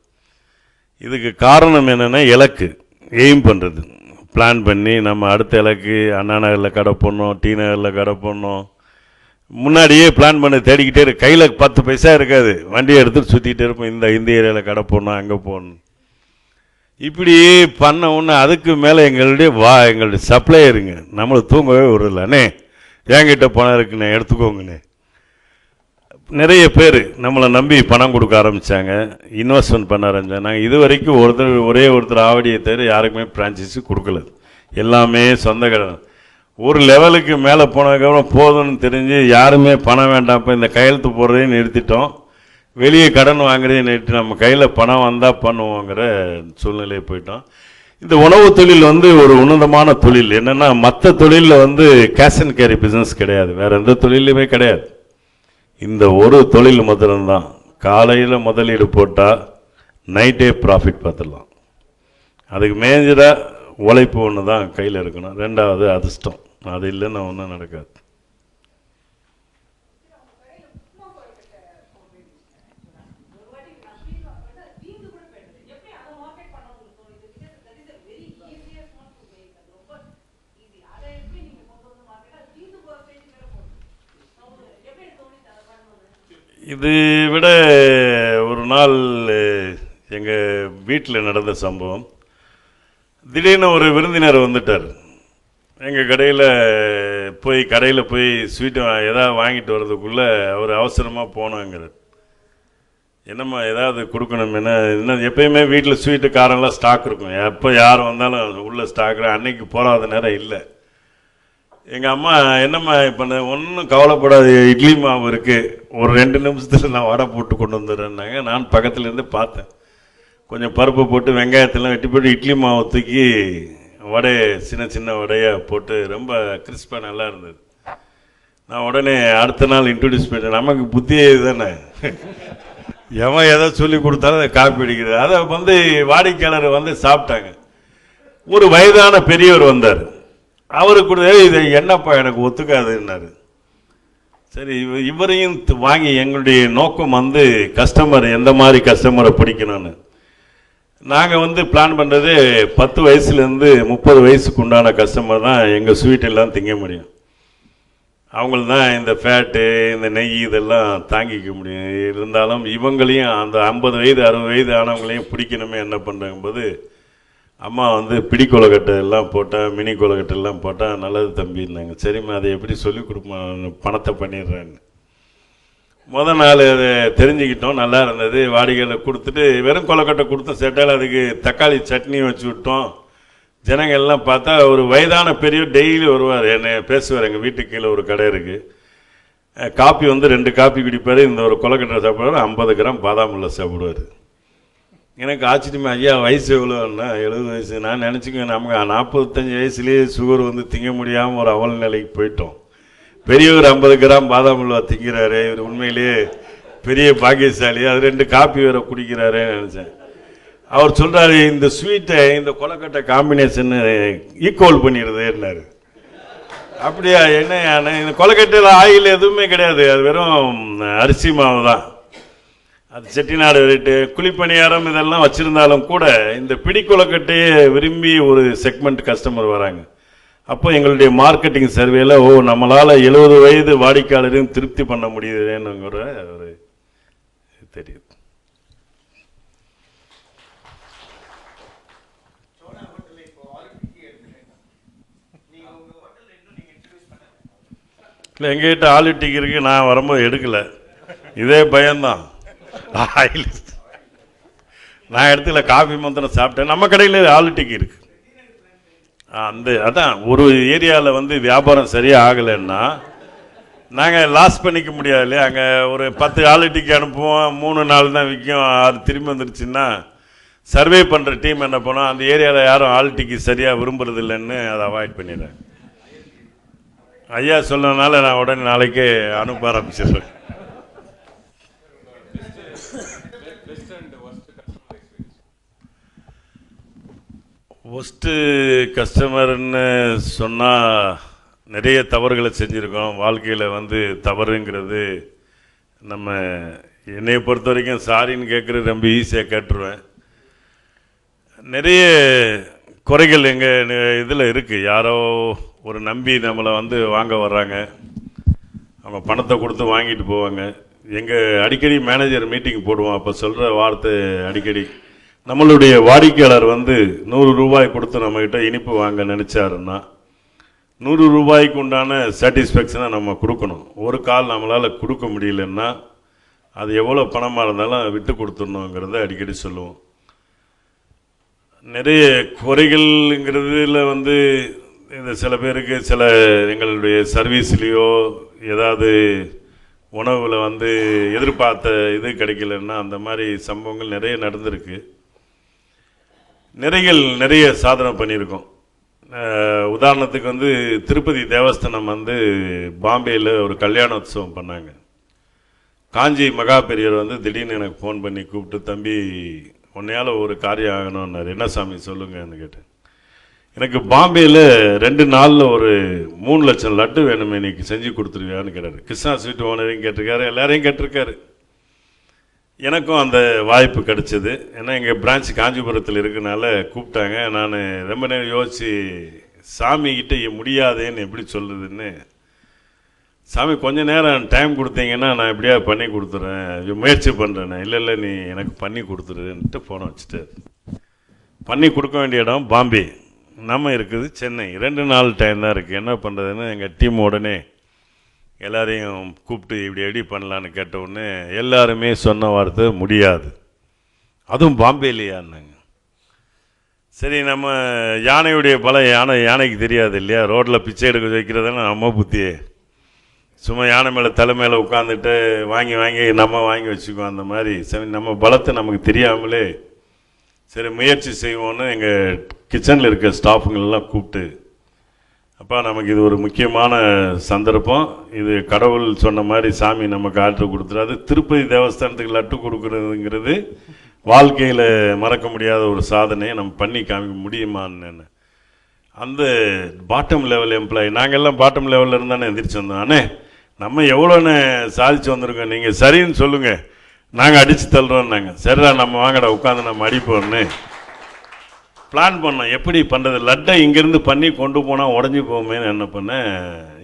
இதுக்கு காரணம் என்னென்னா, இலக்கு எய்ம் பண்ணுறது, பிளான் பண்ணி நம்ம அடுத்த இலக்கு அண்ணா நகரில் கடை போடணும், டி நகரில் கடை போடணும், முன்னாடியே பிளான் பண்ணி தேடிக்கிட்டே இருக்கு. கையில் 10 பைசா இருக்காது, வண்டியை எடுத்துகிட்டு சுற்றிக்கிட்டே இருப்போம், இந்த ஏரியாவில் கடை போடணும், அங்கே போகணும். இப்படி பண்ண ஒன்று அதுக்கு மேலே எங்களுடைய சப்ளையருங்க நம்மளை தூங்கவே விடலண்ணே, என்கிட்ட பணம் இருக்குண்ணே எடுத்துக்கோங்கண்ணே. நிறைய பேர் நம்மளை நம்பி பணம் கொடுக்க ஆரம்பித்தாங்க, இன்வெஸ்ட்மெண்ட் பண்ண ஆரம்பித்தாங்க. நாங்கள் இது வரைக்கும் ஒரே ஒருத்தர் ஆவடியை தவிர யாருக்குமே ஃப்ரான்ச்சைஸி கொடுக்கல, எல்லாமே சொந்த கடை. ஒரு லெவலுக்கு மேலே போனதுக்கப்புறம் போதும்னு தெரிஞ்சு யாருமே பணம் வேண்டாம், இந்த கையெழுத்து போடுறதையும் நிறுத்திட்டோம், வெளியே கடன் வாங்குறதையும் நிறுத்தி நம்ம கையில் பணம் வந்தால் பண்ணுவோங்கிற சூழ்நிலையை போயிட்டோம். இந்த உணவு தொழில் ஒரு உன்னதமான தொழில். என்னென்னா, மற்ற தொழிலில் கேஷ் அண்ட் கேரி பிஸ்னஸ் கிடையாது, வேறு எந்த தொழிலுமே கிடையாது. இந்த ஒரு தொழில் மாத்திரம்தான். காலையில் முதலீடு போட்டால் நைட்டே ப்ராஃபிட் பார்த்துடலாம். அதுக்கு மேஜராக உழைப்பு ஒன்று தான் கையில் இருக்கணும், 2வது அதிர்ஷ்டம். அது இல்லைன்னா ஒன்றும் நடக்காது. இது விட ஒரு நாள் எங்கள் வீட்டில் நடந்த சம்பவம். திடீர்னு ஒரு விருந்தினர் வந்துட்டார். எங்கள் கடையில் போய் ஸ்வீட்டு எதாவது வாங்கிட்டு வர்றதுக்குள்ளே அவர் அவசரமாக போனாங்கிறார். என்னம்மா ஏதாவது கொடுக்கணும், என்ன எப்பயுமே வீட்டில் ஸ்வீட்டு காரெல்லாம் ஸ்டாக் இருக்கும், எப்போ யார் வந்தாலும் உள்ள ஸ்டாக். அன்னைக்கு போகாத நேரம் இல்லை. எங்கள் அம்மா, என்னம்மா இப்போ ஒன்றும் கவலைப்படாது, இட்லி மாவு இருக்குது, ஒரு 2 நிமிஷத்தில் நான் வடை போட்டு கொண்டு வந்துடுறேன்னாங்க. நான் பக்கத்துலேருந்து பார்த்தேன், கொஞ்சம் பருப்பு போட்டு வெங்காயத்தெல்லாம் வெட்டி போட்டு இட்லி மாவு தூக்கி வடையை சின்ன வடையாக போட்டு ரொம்ப கிறிஸ்பாக நல்லா இருந்தது. நான் உடனே அடுத்த நாள் இன்ட்ரடியூஸ் பண்ணேன். நமக்கு புத்தியே இதுதானே, எவன் எதை சொல்லி கொடுத்தாலும் அதை காப்பி அடிக்கிறது. அதை வாடிக்கையாளர் சாப்பிட்டாங்க. ஒரு வயதான பெரியவர் வந்தார். அவரு கூட இது என்னப்பா எனக்கு ஒத்துக்காதுன்னாரு. சரி, இவரையும் வாங்கி எங்களுடைய நோக்கம் கஸ்டமர் எந்த மாதிரி கஸ்டமரை பிடிக்கணும்னு. நாங்கள் பிளான் பண்ணுறது 10 வயசுலேருந்து 30 வயசுக்கு உண்டான கஸ்டமர் தான் எங்கள் ஸ்வீட் எல்லாம் திங்க முடியும். அவங்களுக்கு தான் இந்த ஃபேட்டு இந்த நெய் இதெல்லாம் தாங்கிக்க முடியும். இருந்தாலும் இவங்களையும் அந்த 50 வயது 60 வயது ஆனவங்களையும் பிடிக்கணுமே என்ன பண்ணுறங்கும்போது, அம்மா பிடி கொலக்கட்டை எல்லாம் போட்டால், மினி கொலக்கட்டை எல்லாம் போட்டால் நல்லது தம்பின்னாங்க. சரிம்மா, அதை எப்படி சொல்லிக் கொடுப்பா, பணத்தை பண்ணிடுறேன்னு. நாள் அதை தெரிஞ்சுக்கிட்டோம், நல்லா இருந்தது. வாடிக்கையில் கொடுத்துட்டு வெறும் கொலக்கட்டை கொடுத்தோம். செட்டால் அதுக்கு தக்காளி சட்னி வச்சு விட்டோம். ஜனங்கள் எல்லாம் பார்த்தா ஒரு வயதான பெரிய டெய்லி வருவார், என்னை பேசுவார். எங்கள் வீட்டுக்கு கீழே ஒரு கடை இருக்குது, காப்பி வந்து 2 காப்பி குடிப்பார், இந்த ஒரு கொலக்கட்டை சாப்பிடுவார், 50 கிராம் பாதாம் உள்ள சாப்பிடுவார். எனக்கு ஆச்சரியமா, ஐயா வயசு எவ்வளோன்னா 70 வயசு. நான் நினச்சிக்குவேன் நமக்கு 45 வயசுலேயே சுகர் வந்து திங்க முடியாமல் ஒரு அவல நிலைக்கு போயிட்டோம். பெரியவர் 50 கிராம் பாதாம் உள்ள திங்கிறாரு, இவர் உண்மையிலேயே பெரிய பாக்கியசாலி, அது 2 காப்பி வேற குடிக்கிறாருன்னு நினச்சேன். அவர் சொல்கிறாரு, இந்த ஸ்வீட்டை இந்த கொலக்கட்டை காம்பினேஷன் ஈக்குவல் பண்ணிடுதுன்னாரு. அப்படியா? என்ன இந்த கொலக்கட்டையில் ஆயில் எதுவுமே கிடையாது, அது வெறும் அரிசி மாவு தான். அது செட்டிநாடு ரேட்டு குழிப்பணியாரம் இதெல்லாம் வச்சுருந்தாலும் கூட இந்த பிடி கொலக்கட்டையே விரும்பி ஒரு செக்மெண்ட் கஸ்டமர் வராங்க. அப்போ எங்களுடைய மார்க்கெட்டிங் சர்வேல நம்மளால் 70 வயது வாடிக்கையாளரையும் திருப்தி பண்ண முடியுதுங்கிற ஒரு தெரியுது. இல்லை, எங்ககிட்ட ஆலு டீ இருக்கு, நான் வரும்போது எடுக்கலை, இதே பயம்தான். நான் இடத்துல காஃபி மாத்திரம் சாப்பிட்டேன். நம்ம கடையில் ஆலு டீ இருக்கு. அதான் ஒரு ஏரியாவில் வந்து வியாபாரம் சரியாக ஆகலைன்னா நாங்கள் லாஸ் பண்ணிக்க முடியாது இல்லையா? அங்கே ஒரு 10 ஆலு டீக்கு அனுப்புவோம், 3 நாள் தான் விற்கும், அது திரும்பி வந்துருச்சுன்னா சர்வே பண்ணுற டீம் என்ன பண்ணோம், அந்த ஏரியாவில் யாரும் ஆலு டீக்கு சரியாக விரும்புறது இல்லைன்னு அதை அவாய்ட் பண்ணிடுறேன். ஐயா சொன்னதுனால நான் உடனே நாளைக்கே அனுப்ப ஆரம்பிச்சிடுறேன். ஒஸ்ட்டு கஸ்டமர்னு சொன்னால் நிறைய தவறுகளை செஞ்சுருக்கோம் வாழ்க்கையில். வந்து தவறுங்கிறது நம்ம என்னையை பொறுத்த வரைக்கும் சாரின்னு கேட்குறது ரொம்ப ஈஸியாக கேட்டுருவேன். நிறைய குறைகள் எங்கள் இதில் இருக்குது. யாரோ ஒரு நம்பி நம்மளை வந்து வாங்க வர்றாங்க, அவங்க பணத்தை கொடுத்து வாங்கிட்டு போவாங்க. எங்கள் அடிக்கடி மேனேஜர் மீட்டிங் போடுவோம், அப்போ சொல்கிற வார்த்தை அடிக்கடி, நம்மளுடைய வாடிக்கையாளர் வந்து 100 ரூபாய் கொடுத்து நம்மகிட்ட இனிப்பு வாங்க நினச்சாருன்னா 100 ரூபாய்க்கு உண்டான சாட்டிஸ்ஃபேக்ஷனை நம்ம கொடுக்கணும். ஒரு கால் நம்மளால் கொடுக்க முடியலன்னா அது எவ்வளோ பணமாக இருந்தாலும் விட்டு கொடுத்துடணுங்கிறத அடிக்கடி சொல்லுவோம். நிறைய குறைகள்ங்கிறதுல வந்து இந்த சில பேருக்கு சில எங்களுடைய சர்வீஸ்லேயோ ஏதாவது உணவில் வந்து எதிர்பார்த்த இது கிடைக்கலன்னா அந்த மாதிரி சம்பவங்கள் நிறைய நடந்திருக்கு. நிறைய சாதனை பண்ணியிருக்கோம். உதாரணத்துக்கு வந்து திருப்பதி தேவஸ்தானம் வந்து பாம்பேயில் ஒரு கல்யாண உற்சவம் பண்ணாங்க. காஞ்சி மகா பெரியவர் வந்து திடீர்னு எனக்கு ஃபோன் பண்ணி கூப்பிட்டு, தம்பி உன்னையால் ஒரு காரியம் ஆகணும்னாரு. என்ன சாமி சொல்லுங்கன்னு கேட்டேன். எனக்கு பாம்பேயில் 2 நாளில் ஒரு 3 லட்சம் லட்டு வேணுமே, இன்னைக்கு செஞ்சு கொடுத்துருவியான்னு கேட்டார். கிருஷ்ணா ஸ்வீட் ஓனரையும் கேட்டிருக்காரு, எல்லாரையும் கேட்டிருக்காரு. எனக்கும் அந்த வாய்ப்பு கிடைச்சது. ஏன்னா எங்கள் பிரான்ச் காஞ்சிபுரத்தில் இருக்கனால கூப்பிட்டாங்க. நான் ரொம்ப நேரம் யோசித்து சாமிக்கிட்ட முடியாதேன்னு எப்படி சொல்லுதுன்னு, சாமி கொஞ்சம் நேரம் டைம் கொடுத்தீங்கன்னா நான் எப்படியா பண்ணி கொடுத்துட்றேன், முயற்சி பண்ணுறேன். இல்லை நீ எனக்கு பண்ணி கொடுத்துருன்ட்டு ஃபோனை வச்சுட்டு, பண்ணி கொடுக்க வேண்டிய இடம் பாம்பே, நம்ம இருக்குது சென்னை. 2 நாள் டைம் தான் இருக்குது. என்ன பண்ணுறதுன்னு எங்கள் டீம் உடனே எல்லாரையும் கூப்பிட்டு இப்படி எப்படி பண்ணலான்னு கேட்ட உடனே எல்லாருமே சொன்ன வார்த்தை முடியாது, அதுவும் பாம்பேலையான்னாங்க. சரி, நம்ம யானையுடைய பலம் யானைக்கு தெரியாது இல்லையா? ரோட்டில் பிச்சை எடுக்க வைக்கிறதுனா நம்ம புத்தியே, சும்மா யானை மேலே தலை மேலே உட்காந்துட்டு வாங்கி நம்ம வாங்கி வச்சுக்குவோம். அந்த மாதிரி சரி, நம்ம பலத்தை நமக்கு தெரியாமலே சரி முயற்சி செய்வோன்னு எங்கள் கிச்சனில் இருக்க ஸ்டாஃபுங்களெல்லாம் கூப்பிட்டு, அப்பா நமக்கு இது ஒரு முக்கியமான சந்தர்ப்பம், இது கடவுள் சொன்ன மாதிரி சாமி நமக்கு ஆர்டர் கொடுத்துறாது, திருப்பதி தேவஸ்தானத்துக்கு லட்டு கொடுக்குறதுங்கிறது வாழ்க்கையில் மறக்க முடியாத ஒரு சாதனையை நம்ம பண்ணி காமிக்க முடியுமான்னு. அந்த பாட்டம் லெவல் எம்ப்ளாயி, நாங்கள்லாம் பாட்டம் லெவலில் இருந்தானே எந்திரிச்சு வந்தோம். அண்ணே நம்ம எவ்வளோன்னு சாதிச்சு வந்திருக்கோம், நீங்கள் சரின்னு சொல்லுங்கள், நாங்கள் அடித்து தள்ளுறோன்னாங்க. சரிடா நம்ம வாங்கடா உட்காந்து நம்ம அடிப்போம்னு பிளான் பண்ணோம். எப்படி பண்ணுறது, லட்டை இங்கேருந்து பண்ணி கொண்டு போனால் உடஞ்சி போகுமேன்னு என்ன பண்ணேன்,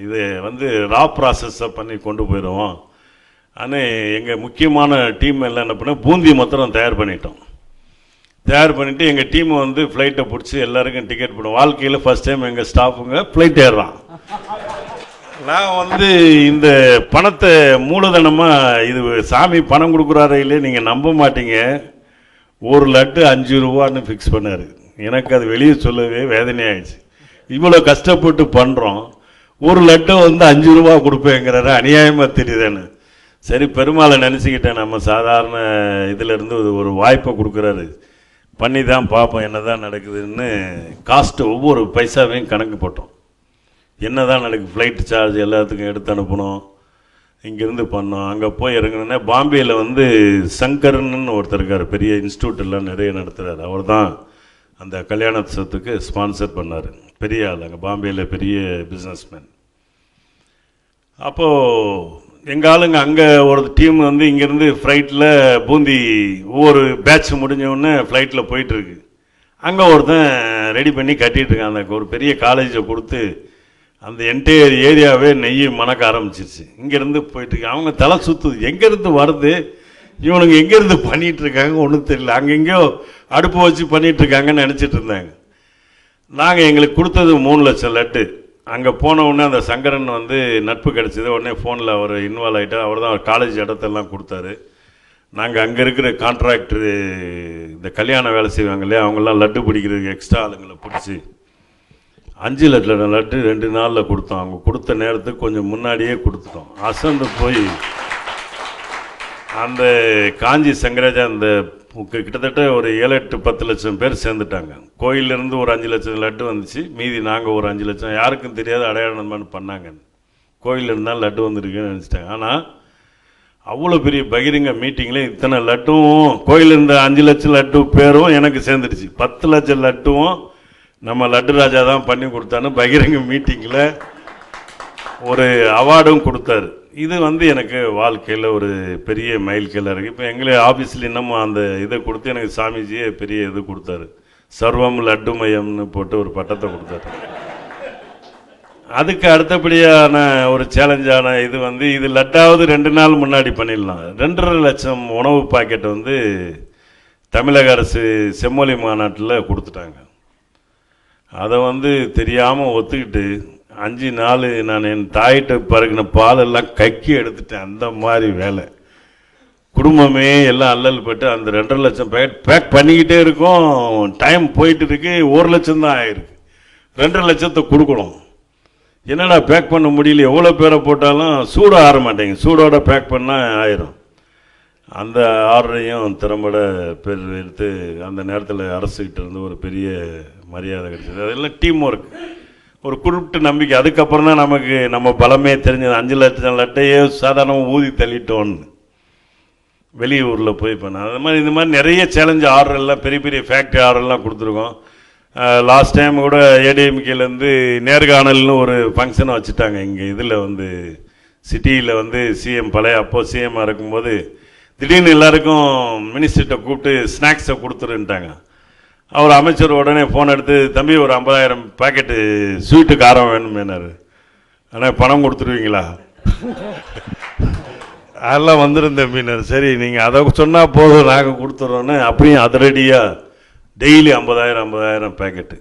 இது வந்து ரா ப்ராசஸை பண்ணி கொண்டு போயிடுவோம். ஆனால் எங்கள் முக்கியமான டீம் எல்லாம் என்ன பண்ணேன், பூந்தி மாத்திரம் தயார் பண்ணிவிட்டு எங்கள் டீமை வந்து ஃப்ளைட்டை பிடிச்சி எல்லாருக்கும் டிக்கெட் போடுவோம். வாழ்க்கையில் ஃபஸ்ட் டைம் எங்கள் ஸ்டாஃபுங்க ஃப்ளைட் ஏறுறான். நான் வந்து இந்த பணத்தை மூலதனமாக, இது சாமி பணம் கொடுக்குறாரு இல்லையே நீங்கள் நம்ப மாட்டீங்க, ஒரு லட்டு 5 ரூபான்னு ஃபிக்ஸ் பண்ணார். எனக்கு அது வெளியே சொல்லவே வேதனையாகிடுச்சு. இவ்வளோ கஷ்டப்பட்டு பண்ணுறோம், ஒரு லட்டு வந்து 5 ரூபா கொடுப்பேங்கிறாரு, அநியாயமாக தெரியுதுன்னு. சரி, பெருமாளை நினச்சிக்கிட்டேன், நம்ம சாதாரண இதிலேருந்து ஒரு வாய்ப்பை கொடுக்குறாரு, பண்ணி தான் பார்ப்போம் என்ன தான் நடக்குதுன்னு. காஸ்ட்டு ஒவ்வொரு பைசாவையும் கணக்கு போட்டோம். என்ன தான் நடக்குது, ஃப்ளைட் சார்ஜ் எல்லாத்துக்கும் எடுத்து அனுப்பணும், இங்கேருந்து பண்ணோம். அங்கே போய் இறங்கினோன்னா பாம்பேயில் வந்து சங்கரன்னு ஒருத்தர் இருக்கார், பெரிய இன்ஸ்டியூட் எல்லாம் நிறைய நடத்துகிறார். அவர் தான் அந்த கல்யாணத்துக்கு ஸ்பான்சர் பண்ணார், பெரிய ஆள், அங்கே பாம்பேயில் பெரிய பிஸ்னஸ்மேன். அப்போது எங்கள் ஆளுங்க அங்கே ஒரு டீம் வந்து இங்கேருந்து ஃப்ளைட்டில் பூந்தி ஒவ்வொரு பேட்ச் முடிஞ்சவுடனே ஃப்ளைட்டில் போயிட்டுருக்கு. அங்கே ஒருத்தன் ரெடி பண்ணி கட்டிகிட்ருக்கான். அந்த ஒரு பெரிய காலேஜை கொடுத்து அந்த என்டையர் ஏரியாவே நெய் மணக்க ஆரம்பிச்சிருச்சு. இங்கேருந்து போயிட்டுருக்கு. அவங்க தலை சுற்றுது, எங்கேருந்து வருது, இவனுங்க எங்கேருந்து பண்ணிகிட்ருக்காங்க ஒன்றும் தெரியல. அங்கெங்கேயோ அடுப்பு வச்சு பண்ணிகிட்ருக்காங்கன்னு நினச்சிட்டு இருந்தாங்க. நாங்கள் எங்களுக்கு கொடுத்தது 3 லட்சம் லட்டு. அங்கே போன உடனே அந்த சங்கரன் வந்து நட்பு கிடச்சிது. உடனே ஃபோனில் அவர் இன்வால்வ் ஆகிட்டார். அவர் தான் அவர் காலேஜ் இடத்தெல்லாம் கொடுத்தாரு. நாங்கள் அங்கே இருக்கிற கான்ட்ராக்டரு, இந்த கல்யாண வேலை செய்வாங்க இல்லையா, அவங்கெல்லாம் லட்டு பிடிக்கிறதுக்கு எக்ஸ்ட்ரா ஆளுங்களை பிடிச்சி 5 லட்சம் லட்டு 2 நாளில் கொடுத்தோம். அவங்க கொடுத்த நேரத்துக்கு கொஞ்சம் முன்னாடியே கொடுத்துட்டோம். அசந்து போய் அந்த காஞ்சி சங்கராஜா அந்த கிட்டத்தட்ட ஒரு 7-8-10 லட்சம் பேர் சேர்ந்துட்டாங்க. கோயிலேருந்து ஒரு 5 லட்சம் லட்டு வந்துச்சு, மீதி நாங்கள் ஒரு 5 லட்சம், யாருக்கும் தெரியாத அடையாளம் பண்ணாங்க. கோயிலில் இருந்தாலும் லட்டு வந்துருக்குன்னு நினச்சிட்டாங்க. ஆனால் அவ்வளோ பெரிய பகிரங்க மீட்டிங்கில் இத்தனை லட்டும், கோயிலில் இருந்த 5 லட்சம் லட்டு பேரும் எனக்கு சேர்ந்துடுச்சு. 10 லட்சம் லட்டுவும் நம்ம லட்டு ராஜா தான் பண்ணி கொடுத்தான்னு பகிரங்க மீட்டிங்கில் ஒரு அவார்டும் கொடுத்தாரு. இது வந்து எனக்கு வாழ்க்கையில் ஒரு பெரிய மைல்கல்லாக இருக்குது. இப்போ எங்களே ஆஃபீஸில் இன்னமும் அந்த இதை கொடுத்து எனக்கு சாமிஜியே பெரிய இது கொடுத்தாரு, சர்வம் லட்டுமயம்னு போட்டு ஒரு பட்டத்தை கொடுத்தாரு. அதுக்கு அடுத்தபடியான ஒரு சேலஞ்சான இது வந்து, இது லட்டாவது 2 நாள் முன்னாடி பண்ணிடலாம். 2.5 லட்சம் உணவு பாக்கெட் வந்து தமிழக அரசு செம்மொழி மாநாட்டில் கொடுத்துட்டாங்க. அதை வந்து தெரியாமல் ஒத்துக்கிட்டு 5 நாள் நான் என் தாயிட்ட பருகின பாலெல்லாம் கக்கி எடுத்துட்டேன். அந்த மாதிரி வேலை, குடும்பமே எல்லாம் அல்லல் பட்டு அந்த 2.5 லட்சம் பேக் பண்ணிக்கிட்டே இருக்கோம். டைம் போயிட்டு இருக்கு, 1 லட்சம் தான் ஆயிருக்கு. 2.5 லட்சத்தை கொடுக்கணும். என்னடா பேக் பண்ண முடியல, எவ்வளோ பேரை போட்டாலும் சூடு ஆற மாட்டேங்க, சூடோட பேக் பண்ணால் ஆயிரும். அந்த ஆர்டரையும் திறம்பட பேர் எடுத்து அந்த நேரத்தில் அரசுக்கிட்ட இருந்து ஒரு பெரிய மரியாதை கிடைச்சது. அதெல்லாம் டீம் ஒர்க், ஒரு குறிப்பிட்ட நம்பிக்கை. அதுக்கப்புறம் தான் நமக்கு நம்ம பலமே தெரிஞ்சது. 5 லட்சம் லட்டையே சாதாரணமாக ஊதி தள்ளிட்டோன்னு வெளியூரில் போய் பண்ண. அது மாதிரி இந்த மாதிரி நிறைய சேலஞ்சு ஆர்டர்லாம், பெரிய பெரிய ஃபேக்ட்ரி ஆர்டர்லாம் கொடுத்துருக்கோம். லாஸ்ட் டைம் கூட ஏடிஎம்கேலேருந்து நேர்காணல்னு ஒரு ஃபங்க்ஷனை வச்சுட்டாங்க இங்கே. இதில் வந்து சிட்டியில் வந்து சிஎம் பழைய அப்போ சிஎம்மாக இருக்கும்போது திடீர்னு எல்லாருக்கும் மினிஸ்டர்கிட்ட கூப்பிட்டு ஸ்நாக்ஸை கொடுத்துருன்ட்டாங்க. அவர் அமைச்சர் உடனே ஃபோன் எடுத்து, தம்பி ஒரு 50,000 பேக்கெட்டு ஸ்வீட்டு காரம் வேணுமேனாரு. ஆனால் பணம் கொடுத்துருவீங்களா? அதெல்லாம் வந்துடும் தம்பினார். சரி, நீங்கள் அதை சொன்னால் போதும், நாங்கள் கொடுத்துட்றோன்னு அப்படியும் அதிரடியாக டெய்லி 50,000 பேக்கெட்டு.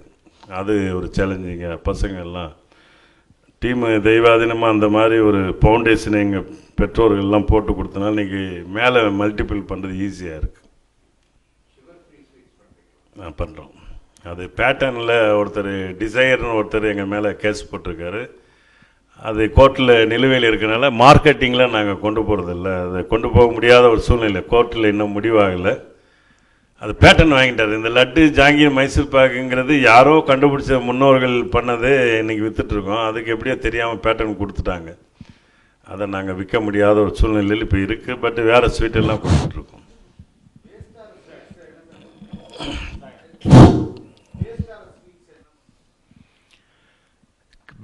அது ஒரு சேலஞ்சிங்க. பசங்க எல்லாம் டீமு தெய்வாதீனமாக அந்த மாதிரி ஒரு ஃபவுண்டேஷன் எங்கள் பெற்றோர்கள்லாம் போட்டு கொடுத்தனால இன்றைக்கி மேலே மல்டிபிள் பண்ணுறது ஈஸியாக இருக்குது. நான் பண்ணுறோம். அது பேட்டர்னில் ஒருத்தர் டிசையர்னு ஒருத்தர் எங்கள் மேலே கேஸ் போட்டிருக்காரு. அது கோர்ட்டில் நிலுவையில் இருக்கிறனால மார்க்கெட்டிங்கில் நாங்கள் கொண்டு போகிறதில்ல, அதை கொண்டு போக முடியாத ஒரு சூழ்நிலை. கோர்ட்டில் இன்னும் முடிவாகலை. அது பேட்டர்ன் வாங்கிட்டார். இந்த லட்டு ஜாங்கீர் மைசூர் பாக்குங்கிறது யாரோ கண்டுபிடிச்ச முன்னோர்கள் பண்ணது இன்றைக்கி விற்றுட்ருக்கோம். அதுக்கு எப்படியோ தெரியாமல் பேட்டர்ன் கொடுத்துட்டாங்க. அதை நாங்கள் விற்க முடியாத ஒரு சூழ்நிலையில் இப்போ இருக்குது. பட் வேறு ஸ்வீட்டெல்லாம் கொடுத்துட்ருக்கோம்.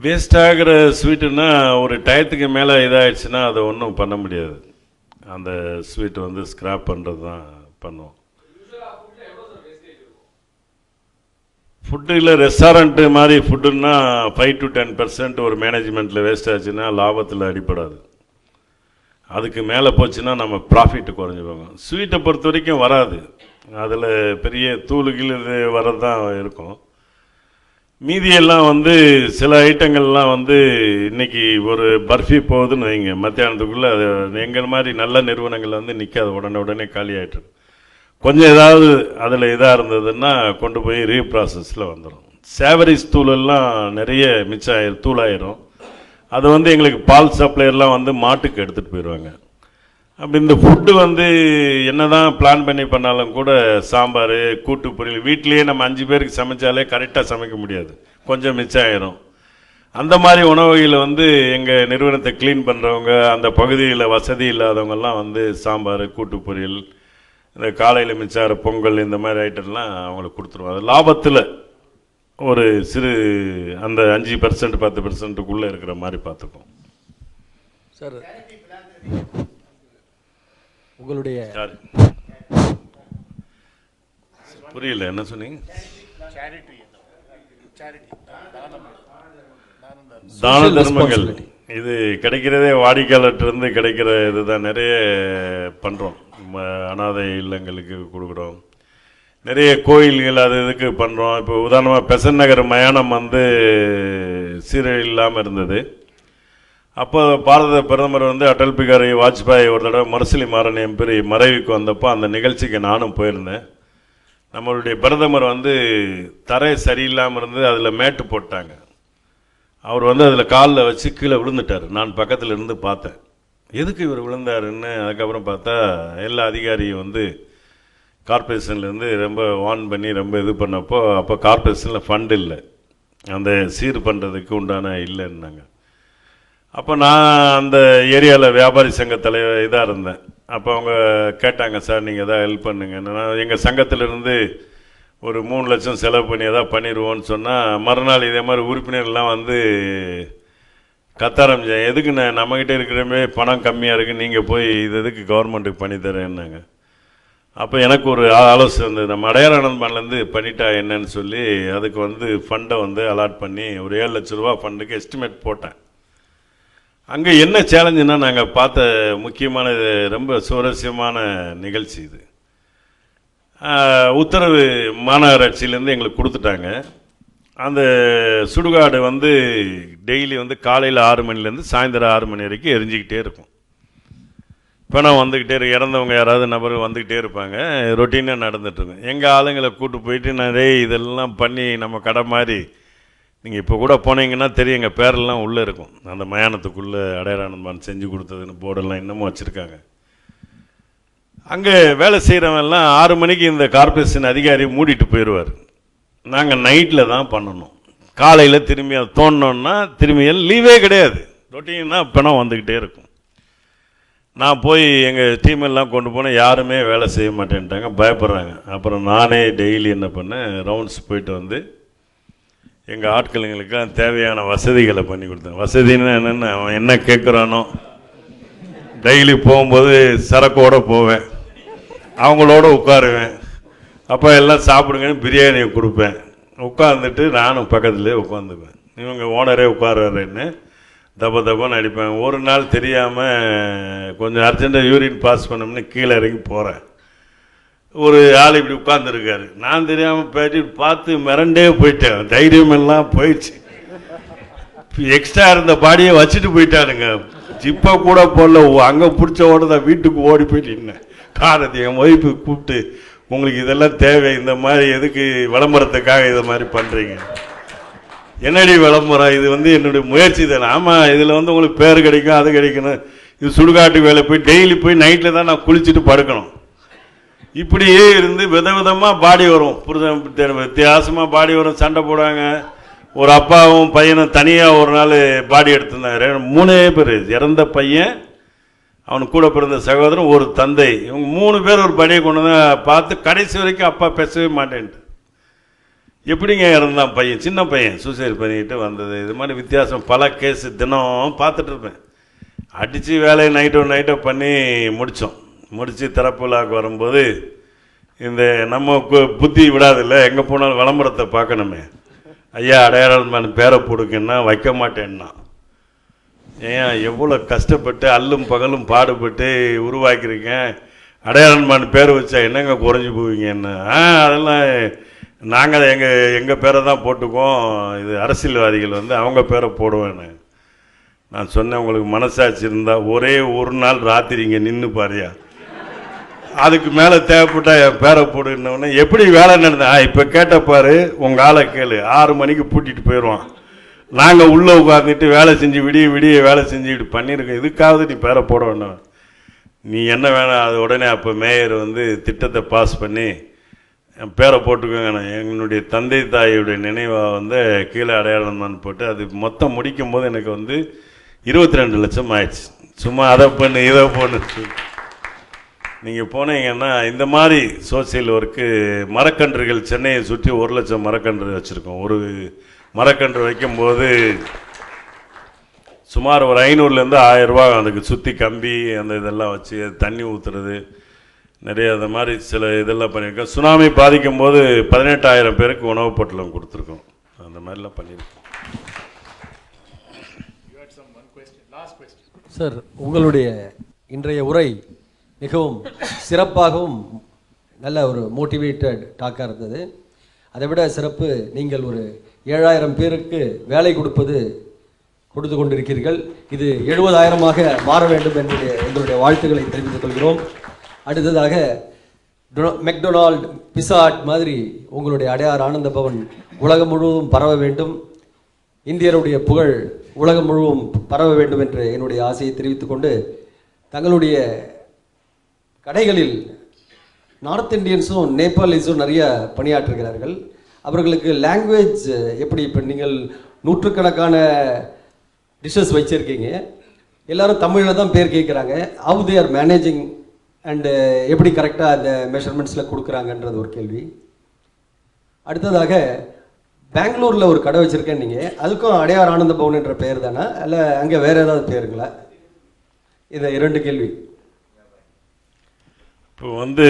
வேஸ்ட் ஆகிற ஸ்வீட்டுன்னா ஒரு டயத்துக்கு மேலே இதாகிடுச்சுன்னா அதை ஒன்றும் பண்ண முடியாது. அந்த ஸ்வீட் வந்து ஸ்க்ராப் பண்ணுறது தான் பண்ணுவோம். ஃபுட்டில் ரெஸ்டாரண்ட்டு மாதிரி ஃபுட்டுன்னா 5 to 10% ஒரு மேனேஜ்மெண்ட்டில் வேஸ்ட் ஆச்சுன்னா லாபத்தில் அடிப்படாது. அதுக்கு மேலே போச்சுன்னா நம்ம ப்ராஃபிட்டு குறைஞ்சி போகும். ஸ்வீட்டை பொறுத்த வரைக்கும் வராது, அதில் பெரிய தூளுகள் இது வரது தான் இருக்கும். மீதியெல்லாம் வந்து சில ஐட்டங்கள்லாம் வந்து இன்றைக்கி ஒரு பர்ஃபி போகுதுன்னு வைங்க, மத்தியானத்துக்குள்ளே அது எங்கள் மாதிரி நல்ல நிறுவனங்கள் வந்து நிற்காது, உடனே காலி ஆகிட்டு. கொஞ்சம் ஏதாவது அதில் இதாக இருந்ததுன்னா கொண்டு போய் ரீப்ராசஸில் வந்துடும். சேவரிஸ் தூளெல்லாம் நிறைய மிச்சம் தூளாயிரும். அது வந்து எங்களுக்கு பால் சப்ளையர்லாம் வந்து மாட்டுக்கு எடுத்துகிட்டு போயிடுவாங்க. அப்படி இந்த ஃபுட்டு வந்து என்ன தான் பிளான் பண்ணி பண்ணாலும் கூட சாம்பார் கூட்டு பொரியல் வீட்லேயே நம்ம 5 பேருக்கு சமைச்சாலே கரெக்டாக சமைக்க முடியாது, கொஞ்சம் மிச்சம் ஆயிரும். அந்த மாதிரி உணவுகளை வந்து எங்கள் நிறுவனத்தை க்ளீன் பண்ணுறவங்க, அந்த பகுதியில் வசதி இல்லாதவங்கெல்லாம் வந்து சாம்பார் கூட்டு பொரியல், இந்த காலையில் மிச்சார பொங்கல், இந்த மாதிரி ஐட்டம்லாம் அவங்களுக்கு கொடுத்துருவோம். அது லாபத்தில் ஒரு சிறு அந்த 5% 10%க்குள்ளே இருக்கிற மாதிரி பார்த்துப்போம். சார் உங்களுடைய புரியல என்ன சொன்னீங்க? தான தர்மங்கள் இது கிடைக்கிறதே வாடிக்கையாளர்கிட்டருந்து கிடைக்கிற இதுதான். நிறைய பண்ணுறோம், அனாதை இல்லங்களுக்கு கொடுக்குறோம், நிறைய கோயில்கள் அது இதுக்கு பண்ணுறோம். இப்போ உதாரணமாக பெசன் நகர் மயானம் வந்து சீரழிவு இல்லாமல் இருந்தது. அப்போ பாரத பிரதமர் வந்து அடல் பிகாரி வாஜ்பாய் ஒரு தடவை முரசொலி மாறன் எம்பி மறைவுக்கு வந்தப்போ அந்த நிகழ்ச்சிக்கு நானும் போயிருந்தேன். நம்மளுடைய பிரதமர் வந்து தரை சரியில்லாமல் இருந்து அதில் மேட்டு போட்டாங்க. அவர் வந்து அதில் காலில் வச்சு கீழே விழுந்துட்டார். நான் பக்கத்தில் இருந்து பார்த்தேன், எதுக்கு இவர் விழுந்தாருன்னு. அதுக்கப்புறம் பார்த்தா எல்லா அதிகாரியும் வந்து கார்பரேஷன்லேருந்து ரொம்ப வார்ன் பண்ணி ரொம்ப இது பண்ணப்போ, அப்போ கார்பரேஷனில் ஃபண்டு இல்லை, அந்த சீர் பண்ணுறதுக்கு உண்டான இல்லைன்னாங்க. அப்போ நான் அந்த ஏரியாவில் வியாபாரி சங்க தலைவர் இதாக இருந்தேன். அப்போ அவங்க கேட்டாங்க, சார் நீங்கள் எதாவது ஹெல்ப் பண்ணுங்க. நான் எங்கள் சங்கத்திலிருந்து ஒரு 3 லட்சம் செலவு பண்ணி எதாவது பண்ணிடுவோன்னு சொன்னால், மறுநாள் இதே மாதிரி உறுப்பினர்லாம் வந்து கத்த ஆரம்பித்தேன், எதுக்கு நம்மக்கிட்ட இருக்கிறமே பணம் கம்மியாக இருக்குது, நீங்கள் போய் இது எதுக்கு கவர்மெண்ட்டுக்கு பண்ணித்தரேன்னாங்க. அப்போ எனக்கு ஒரு ஆலோசனை வந்தது, நம்ம அடையாளநண்பன்லேருந்து பண்ணிட்டா என்னன்னு சொல்லி அதுக்கு வந்து ஃபண்டை வந்து அலாட் பண்ணி ஒரு 7 லட்ச ரூபா ஃபண்டுக்கு எஸ்டிமேட் போட்டேன். அங்கே என்ன சேலஞ்சுன்னா, நாங்கள் பார்த்த முக்கியமான ரொம்ப சுவாரஸ்யமான நிகழ்ச்சி இது. உத்தரவு மாநகராட்சியிலேருந்து எங்களுக்கு கொடுத்துட்டாங்க. அந்த சுடுகாடு வந்து டெய்லி வந்து காலையில் 6 மணிலேருந்து சாயந்தரம் 6 மணி வரைக்கும் எரிஞ்சிக்கிட்டே இருக்கும். பணம் வந்துக்கிட்டே இருக்கு, இறந்தவங்க யாராவது நபர் வந்துக்கிட்டே இருப்பாங்க, ரொட்டீனாக நடந்துட்டுருக்கும். எங்கள் ஆளுங்களை கூப்பிட்டு போயிட்டு நிறைய இதெல்லாம் பண்ணி நம்ம கடை மாதிரி, நீங்கள் இப்போ கூட போனீங்கன்னா தெரியும், எங்கள் பேரெல்லாம் உள்ளே இருக்கும். அந்த மயானத்துக்குள்ளே அடையாளநண்பன் செஞ்சு கொடுத்ததுன்னு போர்டெல்லாம் இன்னமும் வச்சுருக்காங்க. அங்கே வேலை செய்கிறவெல்லாம் 6 மணிக்கு இந்த கார்பரேஷன் அதிகாரி மூடிட்டு போயிடுவார். நாங்கள் நைட்டில் தான் பண்ணணும். காலையில் திரும்பி அது தோணுன்னா திரும்பி லீவே கிடையாது, ரொட்டீனாக பணம் வந்துக்கிட்டே இருக்கும். நான் போய் எங்கள் டீமெல்லாம் கொண்டு போனேன், யாருமே வேலை செய்ய மாட்டேன்ட்டாங்க, பயப்படுறாங்க. அப்புறம் நானே டெய்லி என்ன பண்ணேன், ரவுண்ட்ஸ் போயிட்டு வந்து எங்கள் ஆட்களுங்களுக்கெல்லாம் தேவையான வசதிகளை பண்ணி கொடுத்தேன். வசதின்னு என்னென்ன அவன் என்ன கேட்குறானோ, டெய்லி போகும்போது சரக்கோடு போவேன், அவங்களோட உட்காருவேன். அப்போ எல்லாம் சாப்பிடுங்கன்னு பிரியாணியை கொடுப்பேன். உட்காந்துட்டு நானும் பக்கத்துலேயே உட்காந்துக்குவேன். இவங்க ஓனரே உட்காருன்னு தப்பான்னு அடிப்பேன். ஒரு நாள் தெரியாமல் கொஞ்சம் அர்ஜென்ட்டாக யூரின் பாஸ் பண்ணோம்னு கீழே இறங்கி போகிறேன். ஒரு ஆள் இப்படி உட்காந்துருக்காரு. நான் தெரியாமல் போயிட்டு பார்த்து மிரண்டே போயிட்டேன், தைரியம் எல்லாம் போயிடுச்சு. எக்ஸ்ட்ரா இருந்த பாடியை வச்சுட்டு போயிட்டானுங்க, ஜிப்பை கூட போடல. அங்கே பிடிச்ச ஓடதான் வீட்டுக்கு ஓடி போயிட்டு நின்னேன். காரணத்தை என் ஒய்ஃபு கூப்பிட்டு, உங்களுக்கு இதெல்லாம் தேவை, இந்த மாதிரி எதுக்கு விளம்பரத்துக்காக இதை மாதிரி பண்ணுறீங்க, என்னடி விளம்பரம், இது வந்து என்னுடைய முயற்சி தானே. ஆமாம், இதில் வந்து உங்களுக்கு பேர் கிடைக்கும், அது கிடைக்கணும். இது சுடுகாட்டு வேலை போய் டெய்லி போய் நைட்டில் தான் நான் குளிச்சுட்டு படுக்கணும். இப்படியே இருந்து விதவிதமாக பாடி வரும், வித்தியாசமாக பாடி வரும். சண்டை போடுவாங்க. ஒரு அப்பாவும் பையனும் தனியாக ஒரு நாள் பாடி எடுத்திருந்தாங்க. 3 பேர், இறந்த பையன், அவனுக்கு கூட பிறந்த சகோதரன், ஒரு தந்தை. இவங்க 3 பேர் ஒரு படியை கொண்டு தான் பார்த்து கடைசி வரைக்கும் அப்பா பேசவே மாட்டேன்ட்டு. எப்படிங்க இறந்தான் பையன், சின்ன பையன் சூசைட் பண்ணிக்கிட்டு வந்தது. இது மாதிரி வித்தியாசம் பல கேஸு தினம் பார்த்துட்டு இருப்பேன். அடித்து வேலையை நைட்டோ பண்ணி முடித்தோம். முடித்து திறப்பு விழாவுக்கு வரும்போது இந்த நம்ம புத்தி விடாதில்ல, எங்கே போனாலும் விளம்பரத்தை பார்க்கணுமே. ஐயா அடையாளமான பேரை போடுங்கன்னா வைக்க மாட்டேன்னா, ஏன் எவ்வளோ கஷ்டப்பட்டு அல்லும் பகலும் பாடுபட்டு உருவாக்கியிருக்கேன், அடையாளமான பேரை வச்சா என்னங்க குறைஞ்சி போவீங்கன்னு. அதெல்லாம் நாங்கள் எங்கள் பேரை தான் போட்டுக்கோம், இது அரசியல்வாதிகள் வந்து அவங்க பேரை போடுவேன்னு. நான் சொன்னேன், உங்களுக்கு மனசாட்சி இருந்தால் ஒரே ஒரு நாள் ராத்திரி இங்கே நின்று பாரியா, அதுக்கு மேலே தேவைப்பட்டா என் பேரை போடுன்னொன்னே எப்படி வேலை நடந்தேன். இப்போ கேட்டப்பாரு, உங்கள் ஆளை கேளு, 6 மணிக்கு பூட்டிட்டு போயிடுவான், நாங்கள் உள்ளே உட்காந்துட்டு வேலை செஞ்சு விடிய விடிய வேலை செஞ்சுட்டு பண்ணியிருக்கோம். இதுக்காவது நீ பேரை போட வேண்டாம், நீ என்ன வேணாம். அது உடனே அப்போ மேயர் வந்து திட்டத்தை பாஸ் பண்ணி என் பேரை போட்டுக்கோங்க, நான் என்னுடைய தந்தை தாயுடைய நினைவாக வந்து கீழே அடையாளம் போட்டு அது மொத்தம் முடிக்கும் போது எனக்கு வந்து 22 லட்சம் ஆயிடுச்சு. சும்மா அதை பண்ணு இதை பண்ணு. நீங்கள் போனீங்கன்னா இந்த மாதிரி சோசியல் ஒர்க்கு, மரக்கன்றுகள் சென்னையை சுற்றி 1 லட்சம் மரக்கன்று வச்சுருக்கோம். ஒரு மரக்கன்று வைக்கும்போது சுமார் ஒரு 500லேருந்து 1000 ரூபா அதுக்கு சுற்றி கம்பி அந்த இதெல்லாம் வச்சு தண்ணி ஊற்றுறது, நிறைய அந்த மாதிரி சில இதெல்லாம் பண்ணியிருக்கோம். சுனாமி பாதிக்கும் போது 18,000 பேருக்கு உணவு பொட்டலம் கொடுத்துருக்கோம். அந்த மாதிரிலாம் பண்ணியிருக்கோம். சார், உங்களுடைய இன்றைய உரை மிகவும் சிறப்பாகவும் நல்ல ஒரு மோட்டிவேட்டட் டாக்காக இருந்தது. அதை விட சிறப்பு, நீங்கள் ஒரு 7,000 பேருக்கு வேலை கொடுத்து கொண்டிருக்கிறீர்கள். இது 70,000ஆக மாற வேண்டும் எங்களுடைய வாழ்த்துக்களை தெரிவித்துக் கொள்கிறோம். அடுத்ததாக மெக்டொனால்டு, பிசாட் மாதிரி உங்களுடைய அடையார் ஆனந்த பவன் உலகம் முழுவதும் பரவ வேண்டும், இந்தியருடைய புகழ் உலகம் முழுவதும் பரவ வேண்டும் என்று என்னுடைய ஆசையை தெரிவித்துக் கொண்டு, தங்களுடைய கடைகளில் நார்த் இந்தியன்ஸும் நேபாளிஸும் நிறைய பணியாற்றுகிறார்கள். அவர்களுக்கு லாங்குவேஜ் எப்படி? இப்போ நீங்கள் நூற்றுக்கணக்கான டிஷ்ஷஸ் வச்சுருக்கீங்க, எல்லோரும் தமிழில் தான் பேர் கேட்குறாங்க. How they are managing and எப்படி கரெக்டாக அந்த மெஷர்மெண்ட்ஸில் கொடுக்குறாங்கன்றது ஒரு கேள்வி. அடுத்ததாக, பெங்களூரில் ஒரு கடை வச்சுருக்கேன் நீங்கள், அதுக்கும் அடையார் ஆனந்த பவன் என்ற பெயர் தானே, இல்லை அங்கே வேறு ஏதாவது பேருங்களா? இதை 2 கேள்வி. இப்போ வந்து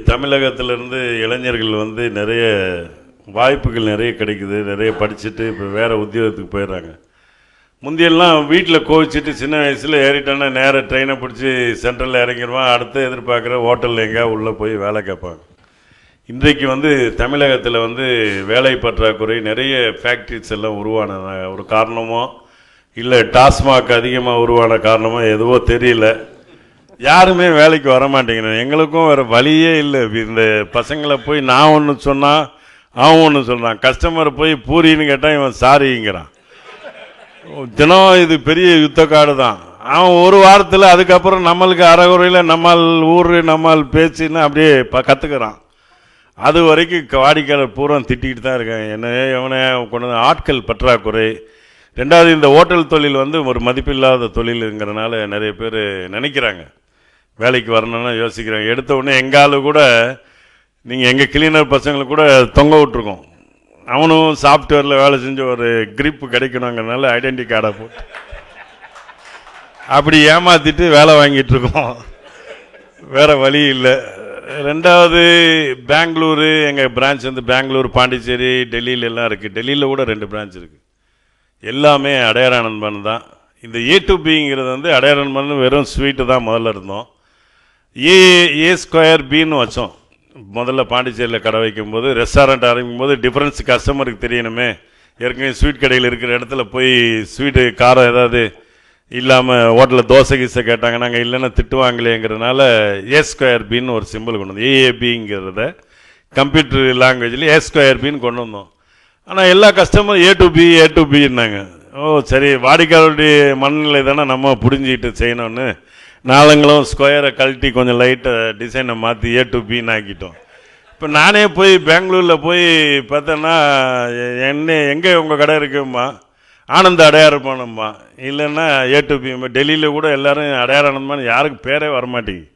தமிழகத்திலேருந்து இளைஞர்கள் வந்து நிறைய வாய்ப்புகள் நிறைய கிடைக்குது, நிறைய படிச்சுட்டு இப்போ வேறு உத்தியோகத்துக்கு போயிடுறாங்க. முந்தியெல்லாம் வீட்டில் கோவிச்சிட்டு சின்ன வயசில் ஏறிட்டோன்னா நேராக ட்ரெயினை பிடிச்சி சென்ட்ரலில் இறங்கிடுவான், அடுத்து எதிர்பார்க்குற ஹோட்டலில் எங்கேயா உள்ளே போய் வேலை கேட்பாங்க. இன்றைக்கு வந்து தமிழகத்தில் வந்து வேலை பற்றாக்குறை, நிறைய ஃபேக்ட்ரிஸ் எல்லாம் உருவான ஒரு காரணமோ இல்லை டாஸ்மாக் அதிகமாக உருவான காரணமோ எதுவோ தெரியல, யாருமே வேலைக்கு வர மாட்டேங்கிறேன். எங்களுக்கும் வேறு வழியே இல்லை. இந்த பசங்களை போய் நான் ஒன்று சொன்னால் அவன் ஒன்று சொல்கிறான், கஸ்டமரை போய் பூரின்னு கேட்டால் இவன் சாரிங்கிறான். தினம் இது பெரிய யுத்த காடு தான். அவன் ஒரு வாரத்தில் அதுக்கப்புறம் நம்மளுக்கு அறகுறையில் நம்மால் ஊர் நம்மால் பேச்சுன்னு அப்படியே கற்றுக்கிறான். அது வரைக்கும் வாடிக்கையாளர் பூரா திட்டிக்கிட்டு தான் இருக்காங்க, என்ன எவனே கொண்டு வந்து. ஆட்கள் பற்றாக்குறை. 2வது, இந்த ஹோட்டல் தொழில் வந்து ஒரு மதிப்பில்லாத தொழிலுங்கிறனால நிறைய பேர் நினைக்கிறாங்க வேலைக்கு வரணும்னா யோசிக்கிறாங்க. எடுத்த உடனே எங்காலும் கூட நீங்கள் எங்கள் கிளீனர் பசங்களுக்கு கூட தொங்க விட்ருக்கோம், அவனும் சாஃப்ட்வேரில் வேலை செஞ்சு ஒரு கிரிப்பு கிடைக்கணுங்கிறனால ஐடென்டி கார்டை போட்டு அப்படி ஏமாற்றிட்டு வேலை வாங்கிட்டுருக்கோம். வேறு வழி இல்லை. 2வது, பெங்களூரு, எங்கள் பிரான்ச் வந்து பெங்களூர், பாண்டிச்சேரி, டெல்லியில எல்லாம் இருக்குது. டெல்லியில் கூட 2 பிரான்ச் இருக்குது. எல்லாமே அடையார் ஆனந்த் தான். இந்த A2Bங்கிறது வந்து அடையார் ஆனந்த் வெறும் ஸ்வீட்டு தான் முதல்ல இருந்தோம். A2Bன்னு வச்சோம் முதல்ல பாண்டிச்சேரியில் கடை வைக்கும்போது. ரெஸ்டாரண்ட் ஆரம்பிக்கும்போது டிஃப்ரென்ஸ் கஸ்டமருக்கு தெரியணுமே. ஏற்கனவே ஸ்வீட் கடையில் இருக்கிற இடத்துல போய் ஸ்வீட்டு காரம் ஏதாவது இல்லாமல் ஹோட்டலில் தோசை கீசை கேட்டாங்க, நாங்கள் இல்லைன்னா திட்டுவாங்களேங்கிறதுனால A2Bன்னு ஒரு சிம்பிள் கொண்டு வந்தோம். AABங்கிறத கம்ப்யூட்டர் லாங்குவேஜில் A2Bன்னு கொண்டு வந்தோம். ஆனால் எல்லா கஸ்டமரும் A2Bன்னாங்க. ஓ சரி, வாடிக்கையாளருடைய மனநிலை தானே நம்ம புரிஞ்சுக்கிட்டு செய்யணும்னு நாளுங்களும் ஸ்கொயரை கழட்டி கொஞ்சம் லைட்டாக டிசைனை மாற்றி A2Bன்னு ஆக்கிட்டோம். இப்போ நானே போய் பெங்களூரில் போய் பார்த்தேன்னா எங்கே உங்கள் கடை இருக்குமா, ஆனந்த அடையார் போனோம்மா, இல்லைன்னா A2B. டெல்லியில் கூட எல்லோரும் அடையார் ஆனந்தமான்னு யாருக்கு பேரே வரமாட்டேங்குது.